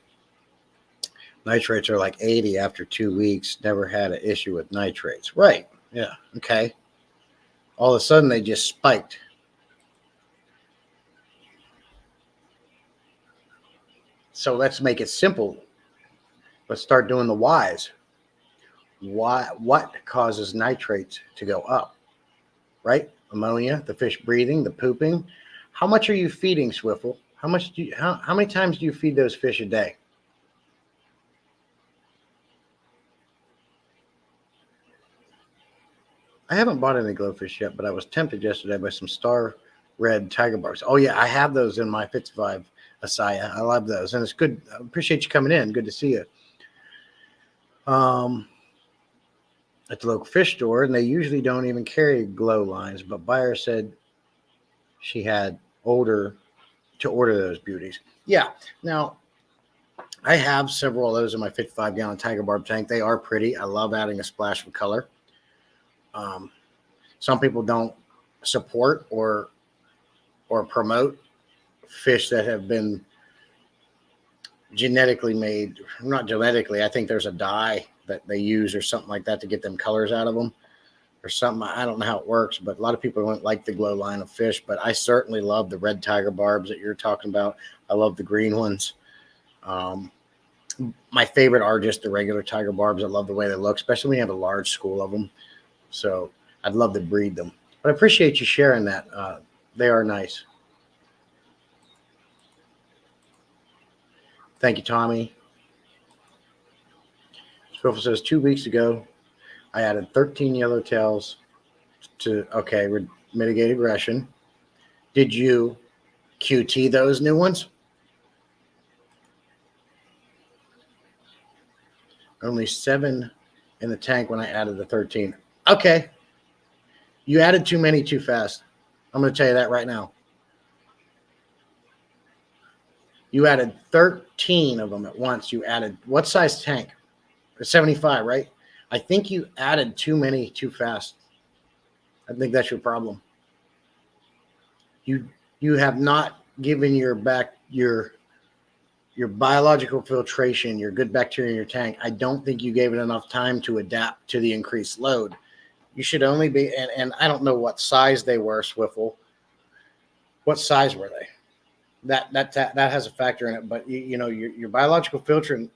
Nitrates are like 80 after 2 weeks. Never had an issue with nitrates. Right. Yeah. Okay. All of a sudden, they just spiked. So let's make it simple. Let's start doing the whys. What causes nitrates to go up? Right? Ammonia, the fish breathing, the pooping. How much are you feeding, Swiffle? How many times do you feed those fish a day? I haven't bought any glowfish yet, but I was tempted yesterday by some star red tiger barbs. Oh yeah, I have those in my 55 Asaya. I love those, and it's good. I appreciate you coming in. Good to see you. At the local fish store, and they usually don't even carry glow lines. But buyer said she had to order those beauties. Yeah. Now I have several of those in my 55-gallon tiger barb tank. They are pretty. I love adding a splash of color. Um, some people don't support or promote fish that have been genetically made. Not genetically. I think there's a dye that they use or something like that to get them colors out of them or something. I don't know how it works, but a lot of people don't like the glow line of fish. But I certainly love the red tiger barbs that you're talking about. I love the green ones. My favorite are just the regular tiger barbs. I love the way they look, especially when you have a large school of them. So I'd love to breed them. But I appreciate you sharing that. They are nice. Thank you, Tommy. Swiffle says 2 weeks ago, I added 13 yellowtails to, okay, mitigate aggression. Did you QT those new ones? Only 7 in the tank when I added the 13. Okay. You added too many too fast. I'm going to tell you that right now. You added 13 of them at once. You added what size tank? 75, right? I think you added too many too fast. I think that's your problem. You have not given your biological filtration, your good bacteria in your tank. I don't think you gave it enough time to adapt to the increased load. You should only be, and I don't know what size they were, Swiffle. What size were they? That has a factor in it. But you know your biological filtration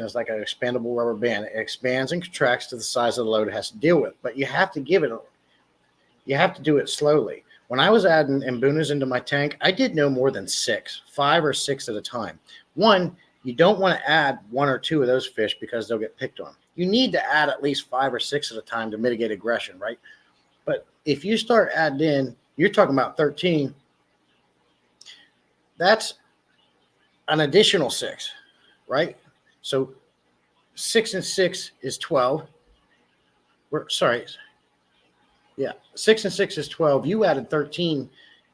is like an expandable rubber band. It expands and contracts to the size of the load it has to deal with. But you have to do it slowly. When I was adding Mbunas into my tank, I did no more than 5 or 6 at a time. One, you don't want to add 1 or 2 of those fish because they'll get picked on. You need to add at least 5 or 6 at a time to mitigate aggression, right? But if you start adding in, you're talking about 13, that's an additional 6, right? So 6 and 6 is 12. Yeah, 6 and 6 is 12. You added 13.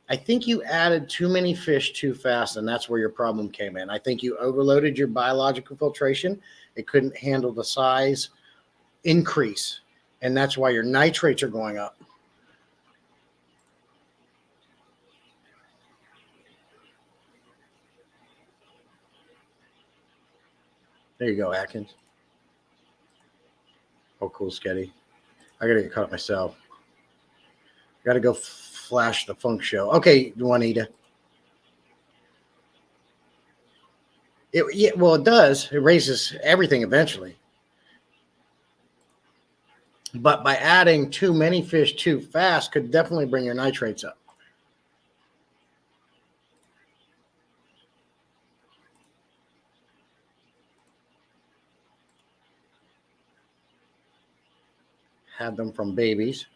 I think you added too many fish too fast, and that's where your problem came in. I think you overloaded your biological filtration. It couldn't handle the size increase, and that's why your nitrates are going up. There you go, Atkins. Oh, cool, Sketty. I got to get caught up myself. Got to go flash the funk show. Okay, Juanita. Well, it does. It raises everything eventually. But by adding too many fish too fast could definitely bring your nitrates up. Had them from babies.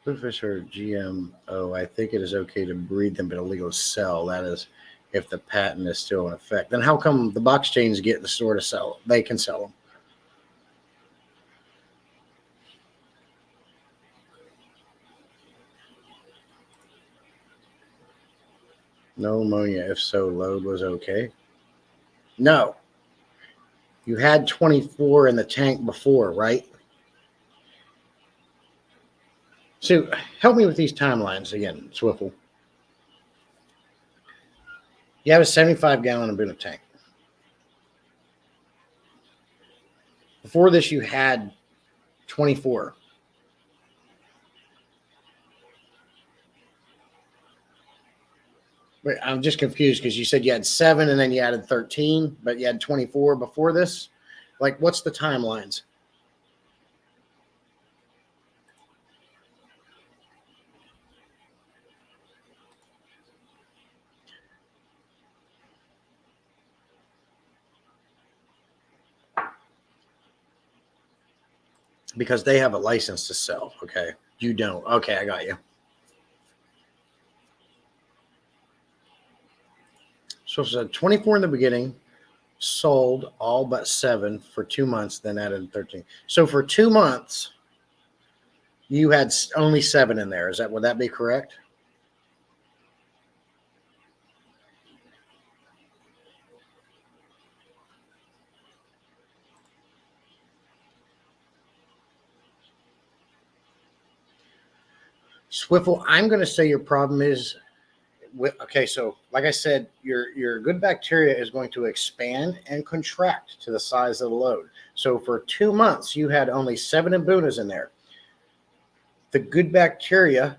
Bluefish are GMO. I think it is okay to breed them, but illegal to sell. That is, if the patent is still in effect. Then how come the box chains get the store to sell? They can sell them. No ammonia. If so, load was okay. No. You had 24 in the tank before, right? So help me with these timelines again, Swiffle. You have a 75-gallon Abuna tank. Before this, you had 24. Wait, I'm just confused because you said you had 7 and then you added 13, but you had 24 before this. Like, what's the timelines? because they have a license to sell. Okay. You don't. Okay. I got you. So it said 24 in the beginning, sold all but 7 for 2 months, then added 13. So for 2 months, you had only 7 in there. Would that be correct? Swiffle, I'm going to say your problem is okay. So, like I said, your good bacteria is going to expand and contract to the size of the load. So, for 2 months, you had only 7 Imbunas in there. The good bacteria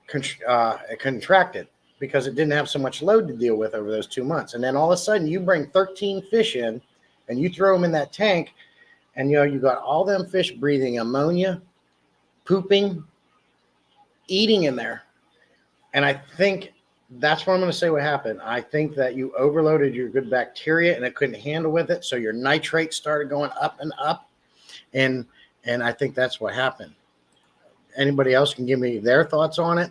contracted because it didn't have so much load to deal with over those 2 months. And then all of a sudden, you bring 13 fish in, and you throw them in that tank, and you got all them fish breathing ammonia, pooping, eating in there. And I think that's what I'm going to say what happened. I think that you overloaded your good bacteria and it couldn't handle with it. So your nitrates started going up and up. And I think that's what happened. Anybody else can give me their thoughts on it.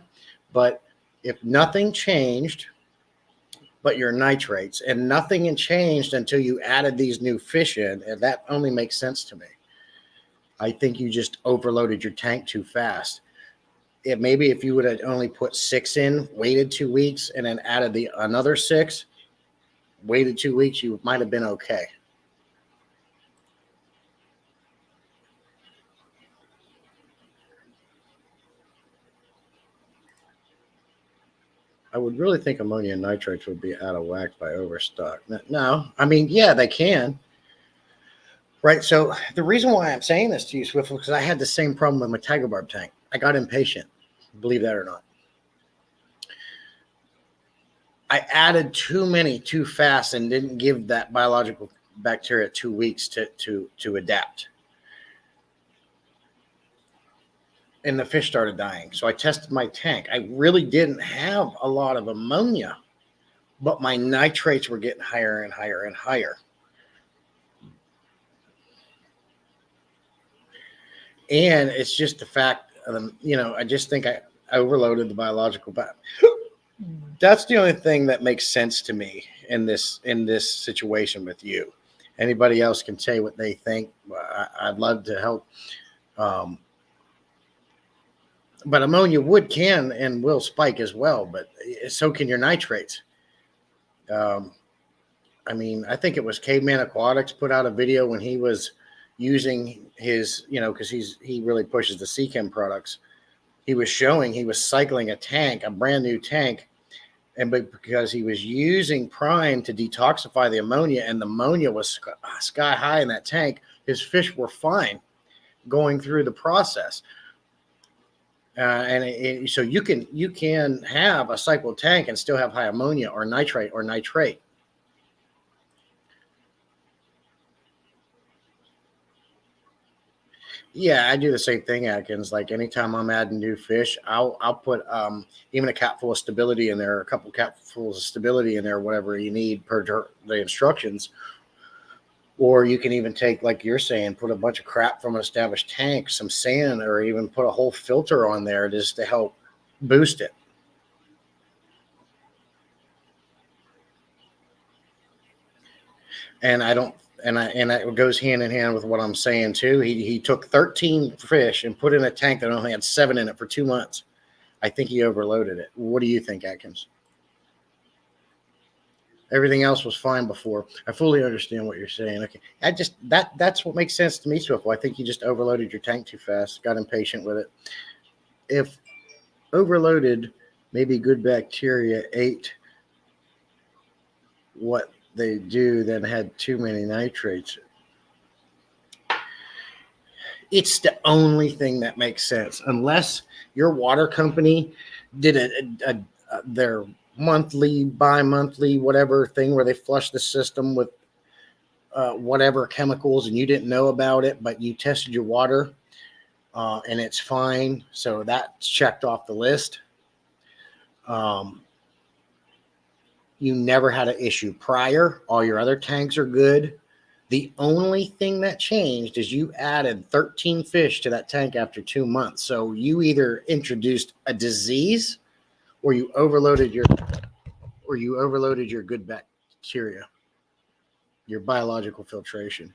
But if nothing changed but your nitrates, and nothing changed until you added these new fish in, and that only makes sense to me. I think you just overloaded your tank too fast. Maybe if you would have only put 6 in, waited 2 weeks, and then added another 6, waited 2 weeks, you might have been okay. I would really think ammonia and nitrates would be out of whack by overstock. No, I mean, yeah, they can. Right. So the reason why I'm saying this to you, Swift, because I had the same problem with my Tiger Barb tank. I got impatient, believe that or not. I added too many too fast and didn't give that biological bacteria 2 weeks to adapt. And the fish started dying. So I tested my tank. I really didn't have a lot of ammonia, but my nitrates were getting higher and higher and higher. And it's just the fact of, I just think I overloaded the biological. That's the only thing that makes sense to me in this situation with you. Anybody else can say what they think. I'd love to help. But ammonia can and will spike as well, but so can your nitrates. I mean, I think it was Caveman Aquatics put out a video when he was using his, because he really pushes the CChem products. He was cycling a brand new tank, and because he was using prime to detoxify the ammonia, and the ammonia was sky high in that tank, his fish were fine going through the process. So you can have a cycled tank and still have high ammonia or nitrate or nitrate. Yeah, I do the same thing, Atkins. Like anytime I'm adding new fish, I'll put even a capful of stability in there, a couple capfuls of stability in there, whatever you need per the instructions. Or you can even take, like you're saying, put a bunch of crap from an established tank, some sand, or even put a whole filter on there just to help boost it. And it goes hand in hand with what I'm saying too. He took 13 fish and put in a tank that only had 7 in it for 2 months. I think he overloaded it. What do you think, Atkins? Everything else was fine before. I fully understand what you're saying. Okay, that's what makes sense to me, Swiffle. I think you just overloaded your tank too fast, got impatient with it. If overloaded, maybe good bacteria ate what they do, then had too many nitrates. It's the only thing that makes sense, unless your water company did their monthly, bi-monthly, whatever thing where they flush the system with whatever chemicals and you didn't know about it, but you tested your water and it's fine. So that's checked off the list. You never had an issue prior. All your other tanks are good. The only thing that changed is you added 13 fish to that tank after 2 months. So you either introduced a disease or you overloaded your good bacteria, your biological filtration.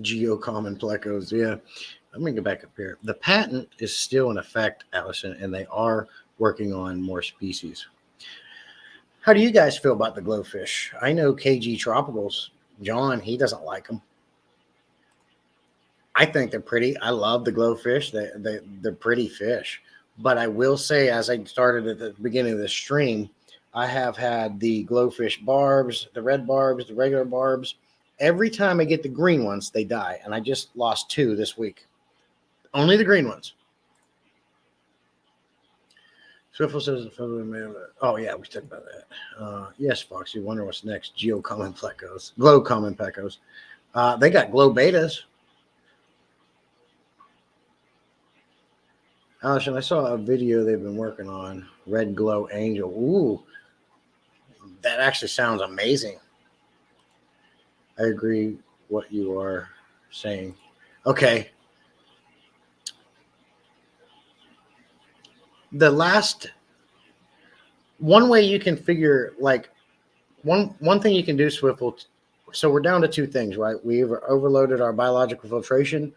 Geocommon plecos, yeah. Let me go back up here. The patent is still in effect, Allison, and they are working on more species. How do you guys feel about the glowfish? I know KG Tropicals, John, he doesn't like them. I think they're pretty. I love the glowfish. They're pretty fish. But I will say, as I started at the beginning of the stream, I have had the glowfish barbs, the red barbs, the regular barbs. Every time I get the green ones, they die. And I just lost 2 this week. Only the green ones. Swiffle says the man. Oh, yeah, we talked about that. Yes, Fox, you wonder what's next. Geocommon plecos. Glow common plecos. They got glow betas. Allison, I saw a video they've been working on, Red Glow Angel. Ooh, that actually sounds amazing. I agree what you are saying. Okay. The last one way you can figure, like, one thing you can do, Swiffle. So we're down to 2 things, right? We either overloaded our biological filtration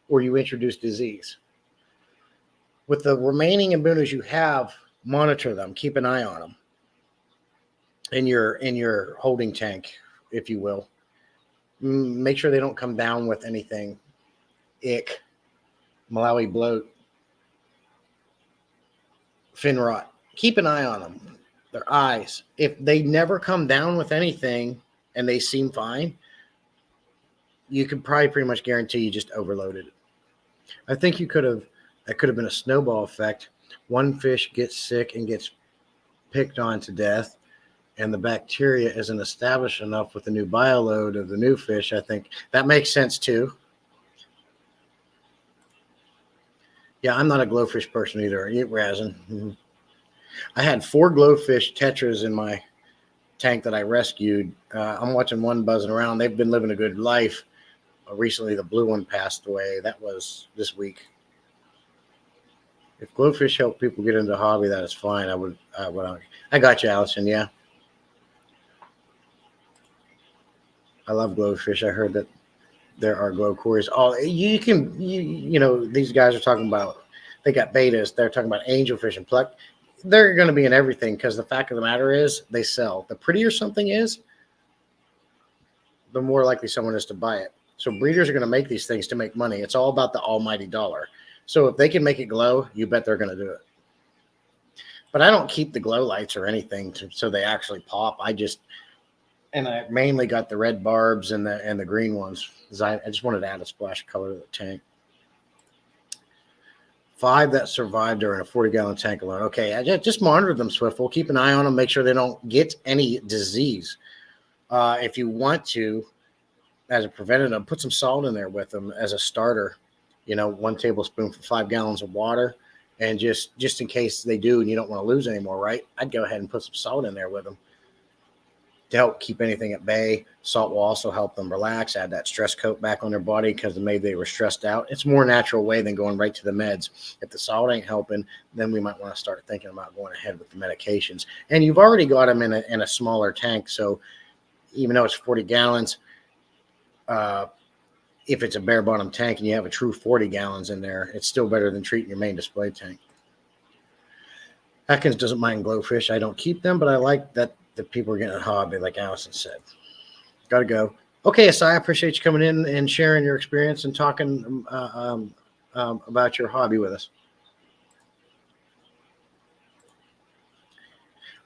or you introduced disease. With the remaining imbunas you have, monitor them, keep an eye on them in your holding tank, if you will. Make sure they don't come down with anything. Ick, Malawi bloat, fin rot. Keep an eye on them. Their eyes. If they never come down with anything and they seem fine, you could probably pretty much guarantee you just overloaded it. I think that could have been a snowball effect. One fish gets sick and gets picked on to death, and the bacteria isn't established enough with the new bioload of the new fish. I think that makes sense too. Yeah, I'm not a glowfish person either. Eat resin. Mm-hmm. I had 4 glowfish tetras in my tank that I rescued. I'm watching one buzzing around. They've been living a good life. Recently, the blue one passed away. That was this week. If glowfish help people get into the hobby, that is fine. I got you, Allison. Yeah. I love glowfish. I heard that there are glow quarries. Oh, you know, these guys are talking about, they got betas. They're talking about angelfish and pluck. They're going to be in everything because the fact of the matter is they sell. The prettier something is, the more likely someone is to buy it. So breeders are going to make these things to make money. It's all about the almighty dollar. So if they can make it glow, you bet they're going to do it. But I don't keep the glow lights or anything so they actually pop. I mainly got the red barbs and the green ones because I just wanted to add a splash of color to the tank. 5 that survived are in a 40-gallon tank alone. Okay, I just monitor them, Swiftful. Keep an eye on them. Make sure they don't get any disease. If you want to, as a preventative, put some salt in there with them as a starter. 1 tablespoon for 5 gallons of water. And just in case they do and you don't want to lose anymore, right? I'd go ahead and put some salt in there with them to help keep anything at bay. Salt will also help them relax, add that stress coat back on their body because maybe they were stressed out. It's a more natural way than going right to the meds. If the salt ain't helping, then we might want to start thinking about going ahead with the medications. And you've already got them in a smaller tank, so even though it's 40 gallons, if it's a bare bottom tank and you have a true 40 gallons in there, it's still better than treating your main display tank. Atkins doesn't mind glowfish. I don't keep them, but I like that the people are getting a hobby, like Allison said. Got to go. Okay, Asai, I appreciate you coming in and sharing your experience and talking about your hobby with us.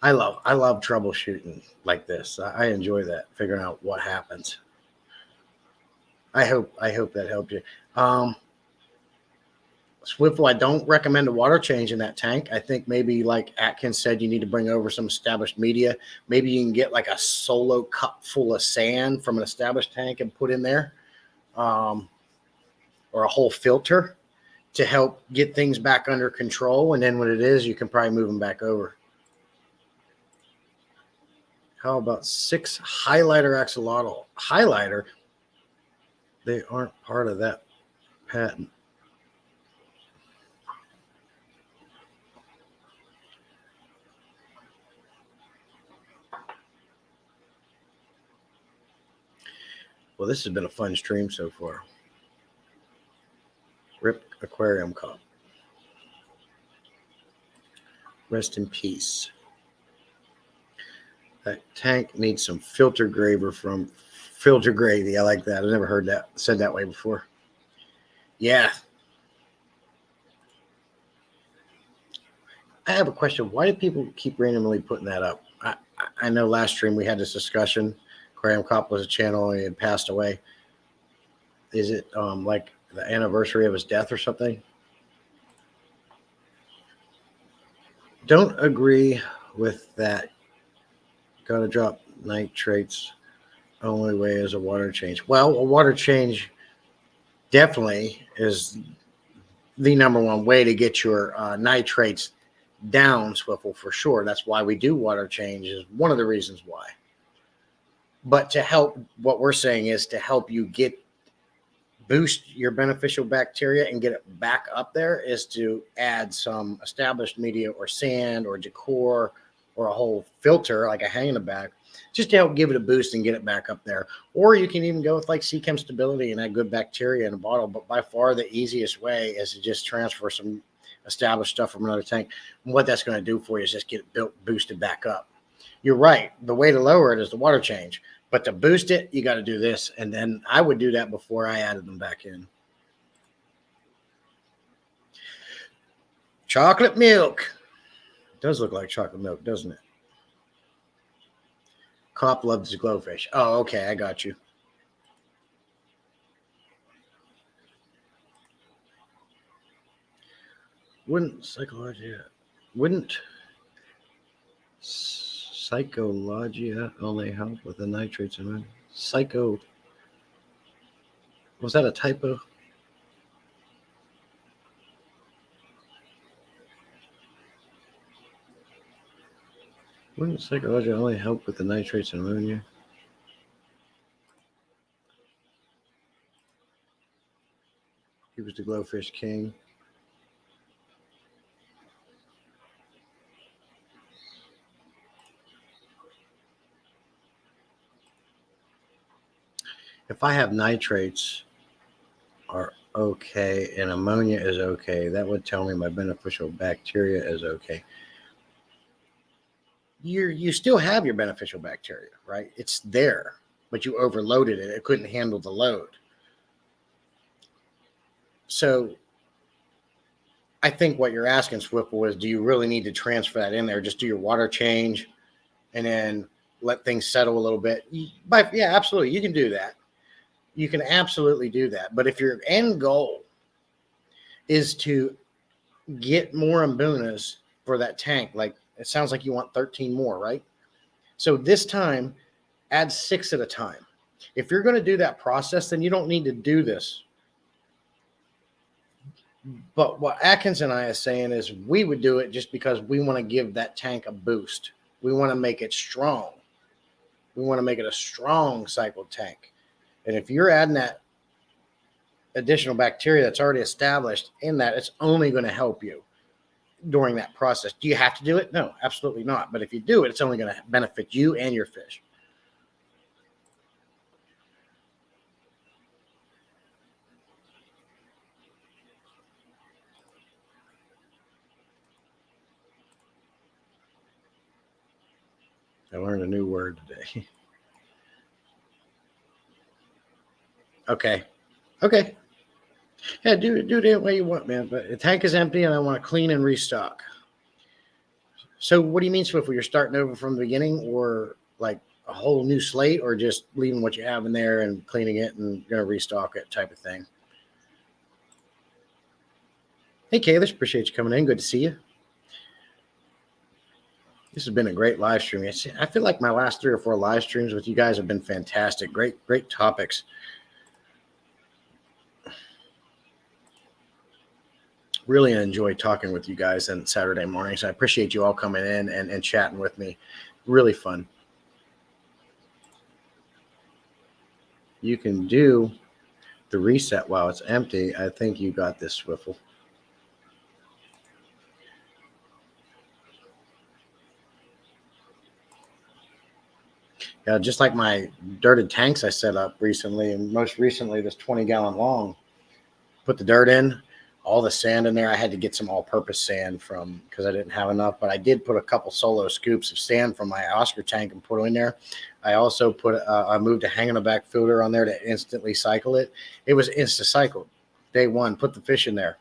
I love troubleshooting like this. I enjoy that, figuring out what happens. I hope that helped you. Swiftful, I don't recommend a water change in that tank. I think maybe, like Atkins said, you need to bring over some established media. Maybe you can get like a solo cup full of sand from an established tank and put in there, or a whole filter to help get things back under control. And then when it is, you can probably move them back over. How about 6 highlighter axolotl? Highlighter? They aren't part of that patent. Well, this has been a fun stream so far. Rip Aquarium Cup. Rest in peace. That tank needs some filter gravy. I like that. I've never heard that said that way before. Yeah. I have a question. Why do people keep randomly putting that up? I know last stream we had this discussion. Graham Kopp was a channel and he had passed away. Is it like the anniversary of his death or something? Don't agree with that. Gotta drop nitrates. Only way is a water change. Well, a water change definitely is the number one way to get your nitrates down, Swiffle, for sure. That's why we do water change, is one of the reasons why. But to help, what we're saying is to help you boost your beneficial bacteria and get it back up there, is to add some established media or sand or decor or a whole filter like a hang in the back, just to help give it a boost and get it back up there. Or you can even go with like Chem Stability and add good bacteria in a bottle. But by far the easiest way is to just transfer some established stuff from another tank. And what that's going to do for you is just get it boosted back up. You're right. The way to lower it is the water change. But to boost it, you got to do this. And then I would do that before I added them back in. Chocolate milk. It does look like chocolate milk, doesn't it? Cop loves glowfish. Oh, okay. I got you. Wouldn't psychologia only help with the nitrates and was that a typo? Wouldn't psychologia only help with the nitrates and ammonia? He was the glowfish king. If I have nitrates are okay and ammonia is okay, that would tell me my beneficial bacteria is okay. You still have your beneficial bacteria, right? It's there, but you overloaded it. It couldn't handle the load. So I think what you're asking, Swiftle, is do you really need to transfer that in there? Just do your water change and then let things settle a little bit. But yeah, absolutely. You can do that. You can absolutely do that. But if your end goal is to get more Mbunas for that tank, like it sounds like you want 13 more, right? So this time, add 6 at a time. If you're going to do that process, then you don't need to do this. But what Atkins and I are saying is we would do it just because we want to give that tank a boost. We want to make it strong. We want to make it a strong cycled tank. And if you're adding that additional bacteria that's already established in that, it's only going to help you during that process. Do you have to do it? No, absolutely not. But if you do it, it's only going to benefit you and your fish. I learned a new word today. Okay. Yeah, do it any way you want, man. But the tank is empty and I want to clean and restock. So what do you mean, Swift? You're starting over from the beginning, or like a whole new slate, or just leaving what you have in there and cleaning it and going to restock it type of thing? Hey, Kayla, appreciate you coming in. Good to see you. This has been a great live stream. I feel like my last 3 or 4 live streams with you guys have been fantastic. Great topics. Really enjoy talking with you guys on Saturday mornings. I appreciate you all coming in and chatting with me. Really fun. you can do the reset while it's empty. I think you got this, Swiffle. Yeah, just like my dirted tanks I set up recently, and most recently this 20-gallon long. Put the dirt in, all the sand in there. I had to get some all-purpose sand from because I didn't have enough, but I did put a couple solo scoops of sand from my Oscar tank and put it in there. I also I moved a hang on the back filter on there to instantly cycle it. It was insta cycled day one. Put the fish in there.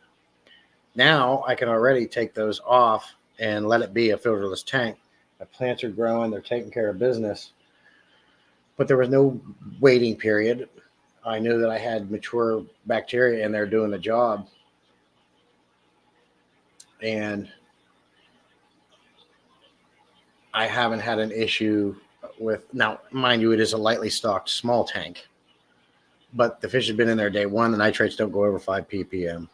Now I can already take those off and let it be a filterless tank. My plants are growing; they're taking care of business. But there was no waiting period. I knew that I had mature bacteria in there doing the job. And I haven't had an issue with, now, mind you, it is a lightly stocked small tank. But the fish have been in there day one. The nitrates don't go over 5 ppm.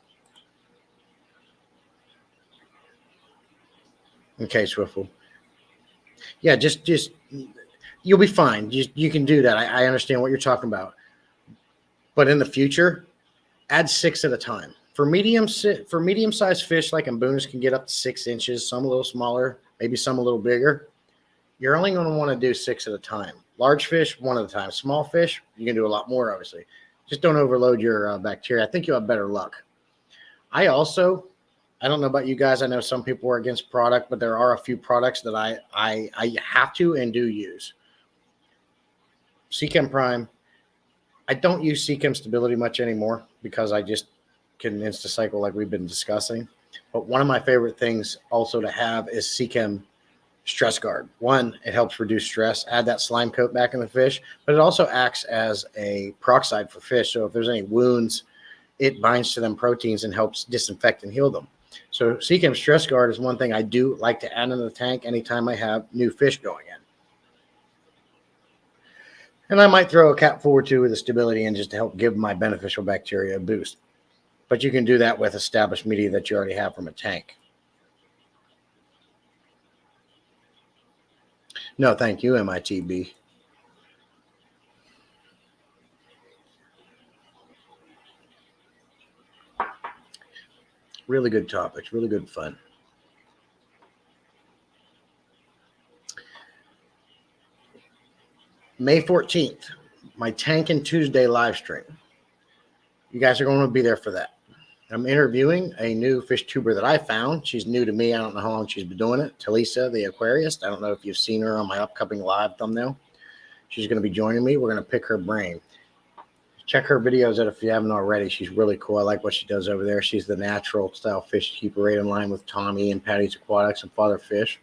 Okay, Swiffle. Yeah, just you'll be fine. You can do that. I understand what you're talking about. But in the future, add 6 at a time. For medium-sized fish like Mbunas can get up to 6 inches, some a little smaller, maybe some a little bigger. You're only going to want to do 6 at a time. Large fish, 1 at a time. Small fish, you can do a lot more, obviously. Just don't overload your bacteria. I think you'll have better luck. I don't know about you guys. I know some people are against product, but there are a few products that I have to and do use. Seachem Prime. I don't use Seachem Stability much anymore because I just can insta-cycle like we've been discussing. But one of my favorite things also to have is Seachem Stress Guard. One, it helps reduce stress, add that slime coat back in the fish, but it also acts as a peroxide for fish. So if there's any wounds, it binds to them proteins and helps disinfect and heal them. So Seachem Stress Guard is one thing I do like to add into the tank anytime I have new fish going in. And I might throw a cap forward too with the stability in just to help give my beneficial bacteria a boost. But you can do that with established media that you already have from a tank. No, thank you, MITB. Really good topics, really good fun. May 14th, my Tank and Tuesday live stream. You guys are going to be there for that. I'm interviewing a new fish tuber that I found. She's new to me. I don't know how long she's been doing it. Talisa, the aquarist. I don't know if you've seen her on my upcoming live thumbnail. She's going to be joining me. We're going to pick her brain. Check her videos out if you haven't already. She's really cool. I like what she does over there. She's the natural style fish keeper right in line with Tommy and Patty's Aquatics and Father Fish.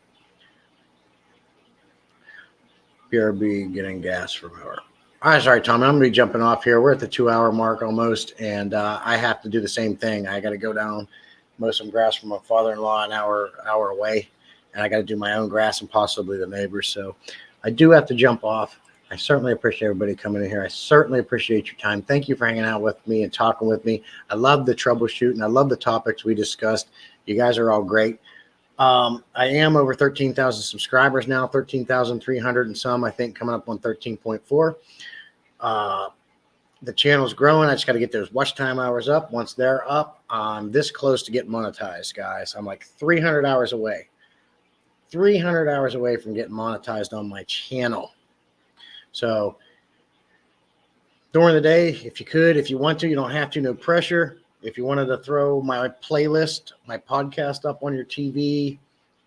BRB getting gas from her. All right, sorry, Tommy. I'm going to be jumping off here. We're at the 2-hour mark almost, and I have to do the same thing. I got to go down, mow some grass for my father-in-law an hour away, and I got to do my own grass and possibly the neighbors. So I do have to jump off. I certainly appreciate everybody coming in here. I certainly appreciate your time. Thank you for hanging out with me and talking with me. I love the troubleshooting. I love the topics we discussed. You guys are all great. I am over 13,000 subscribers now, 13,300 and some, I think, coming up on 13.4. The channel's growing. I just got to get those watch time hours up. Once they're up, I'm this close to getting monetized, guys. I'm like 300 hours away. 300 hours away from getting monetized on my channel. So during the day, if you could, if you want to, you don't have to, no pressure. If you wanted to throw my playlist, my podcast up on your TV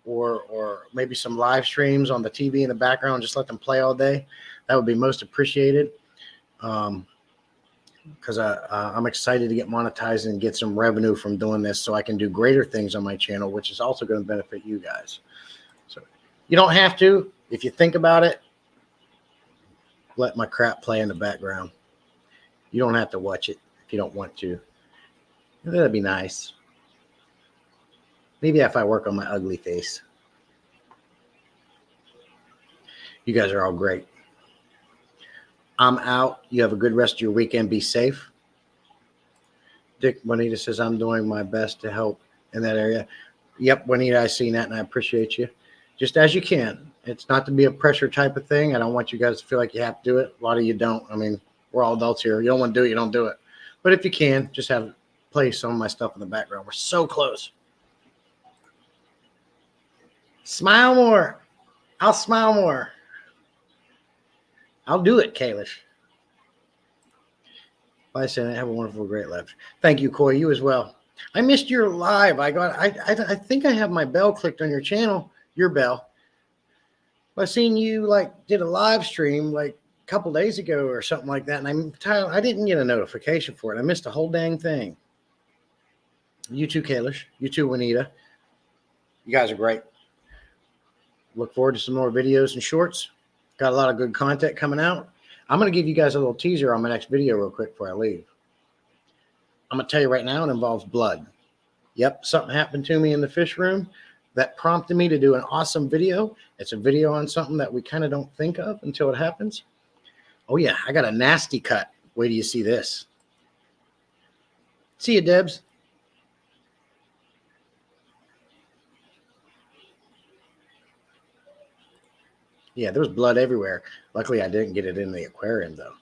or maybe some live streams on the TV in the background, just let them play all day, that would be most appreciated. Because I'm excited to get monetized and get some revenue from doing this so I can do greater things on my channel, which is also going to benefit you guys. So you don't have to. If you think about it, let my crap play in the background. You don't have to watch it if you don't want to. That'd be nice. Maybe if I work on my ugly face. You guys are all great. I'm out. You have a good rest of your weekend. Be safe. Dick Juanita says, I'm doing my best to help in that area. Yep, Juanita, I seen that, and I appreciate you. Just as you can. It's not to be a pressure type of thing. I don't want you guys to feel like you have to do it. A lot of you don't. I mean, We're all adults here. You don't want to do it, you don't do it. But if you can, just have play some of my stuff in the background. We're so close. Smile more. I'll smile more. I'll do it, Kalish. Bye, Santa. Have a wonderful, great life. Thank you, Coy. You as well. I missed your live. I think I have my bell clicked on your channel. Your bell. I seen you did a live stream a couple days ago or something like that, and I didn't get a notification for it. I missed the whole dang thing. You too, Kalish. You too, Juanita. You guys are great. Look forward to some more videos and shorts. Got a lot of good content coming out. I'm going to give you guys a little teaser on my next video real quick before I leave. I'm going to tell you right now, it involves blood. Yep, something happened to me in the fish room that prompted me to do an awesome video. It's a video on something that we kind of don't think of until it happens. Oh, yeah, I got a nasty cut. Wait till you see this. See you, Debs. Yeah, there was blood everywhere. Luckily, I didn't get it in the aquarium, though.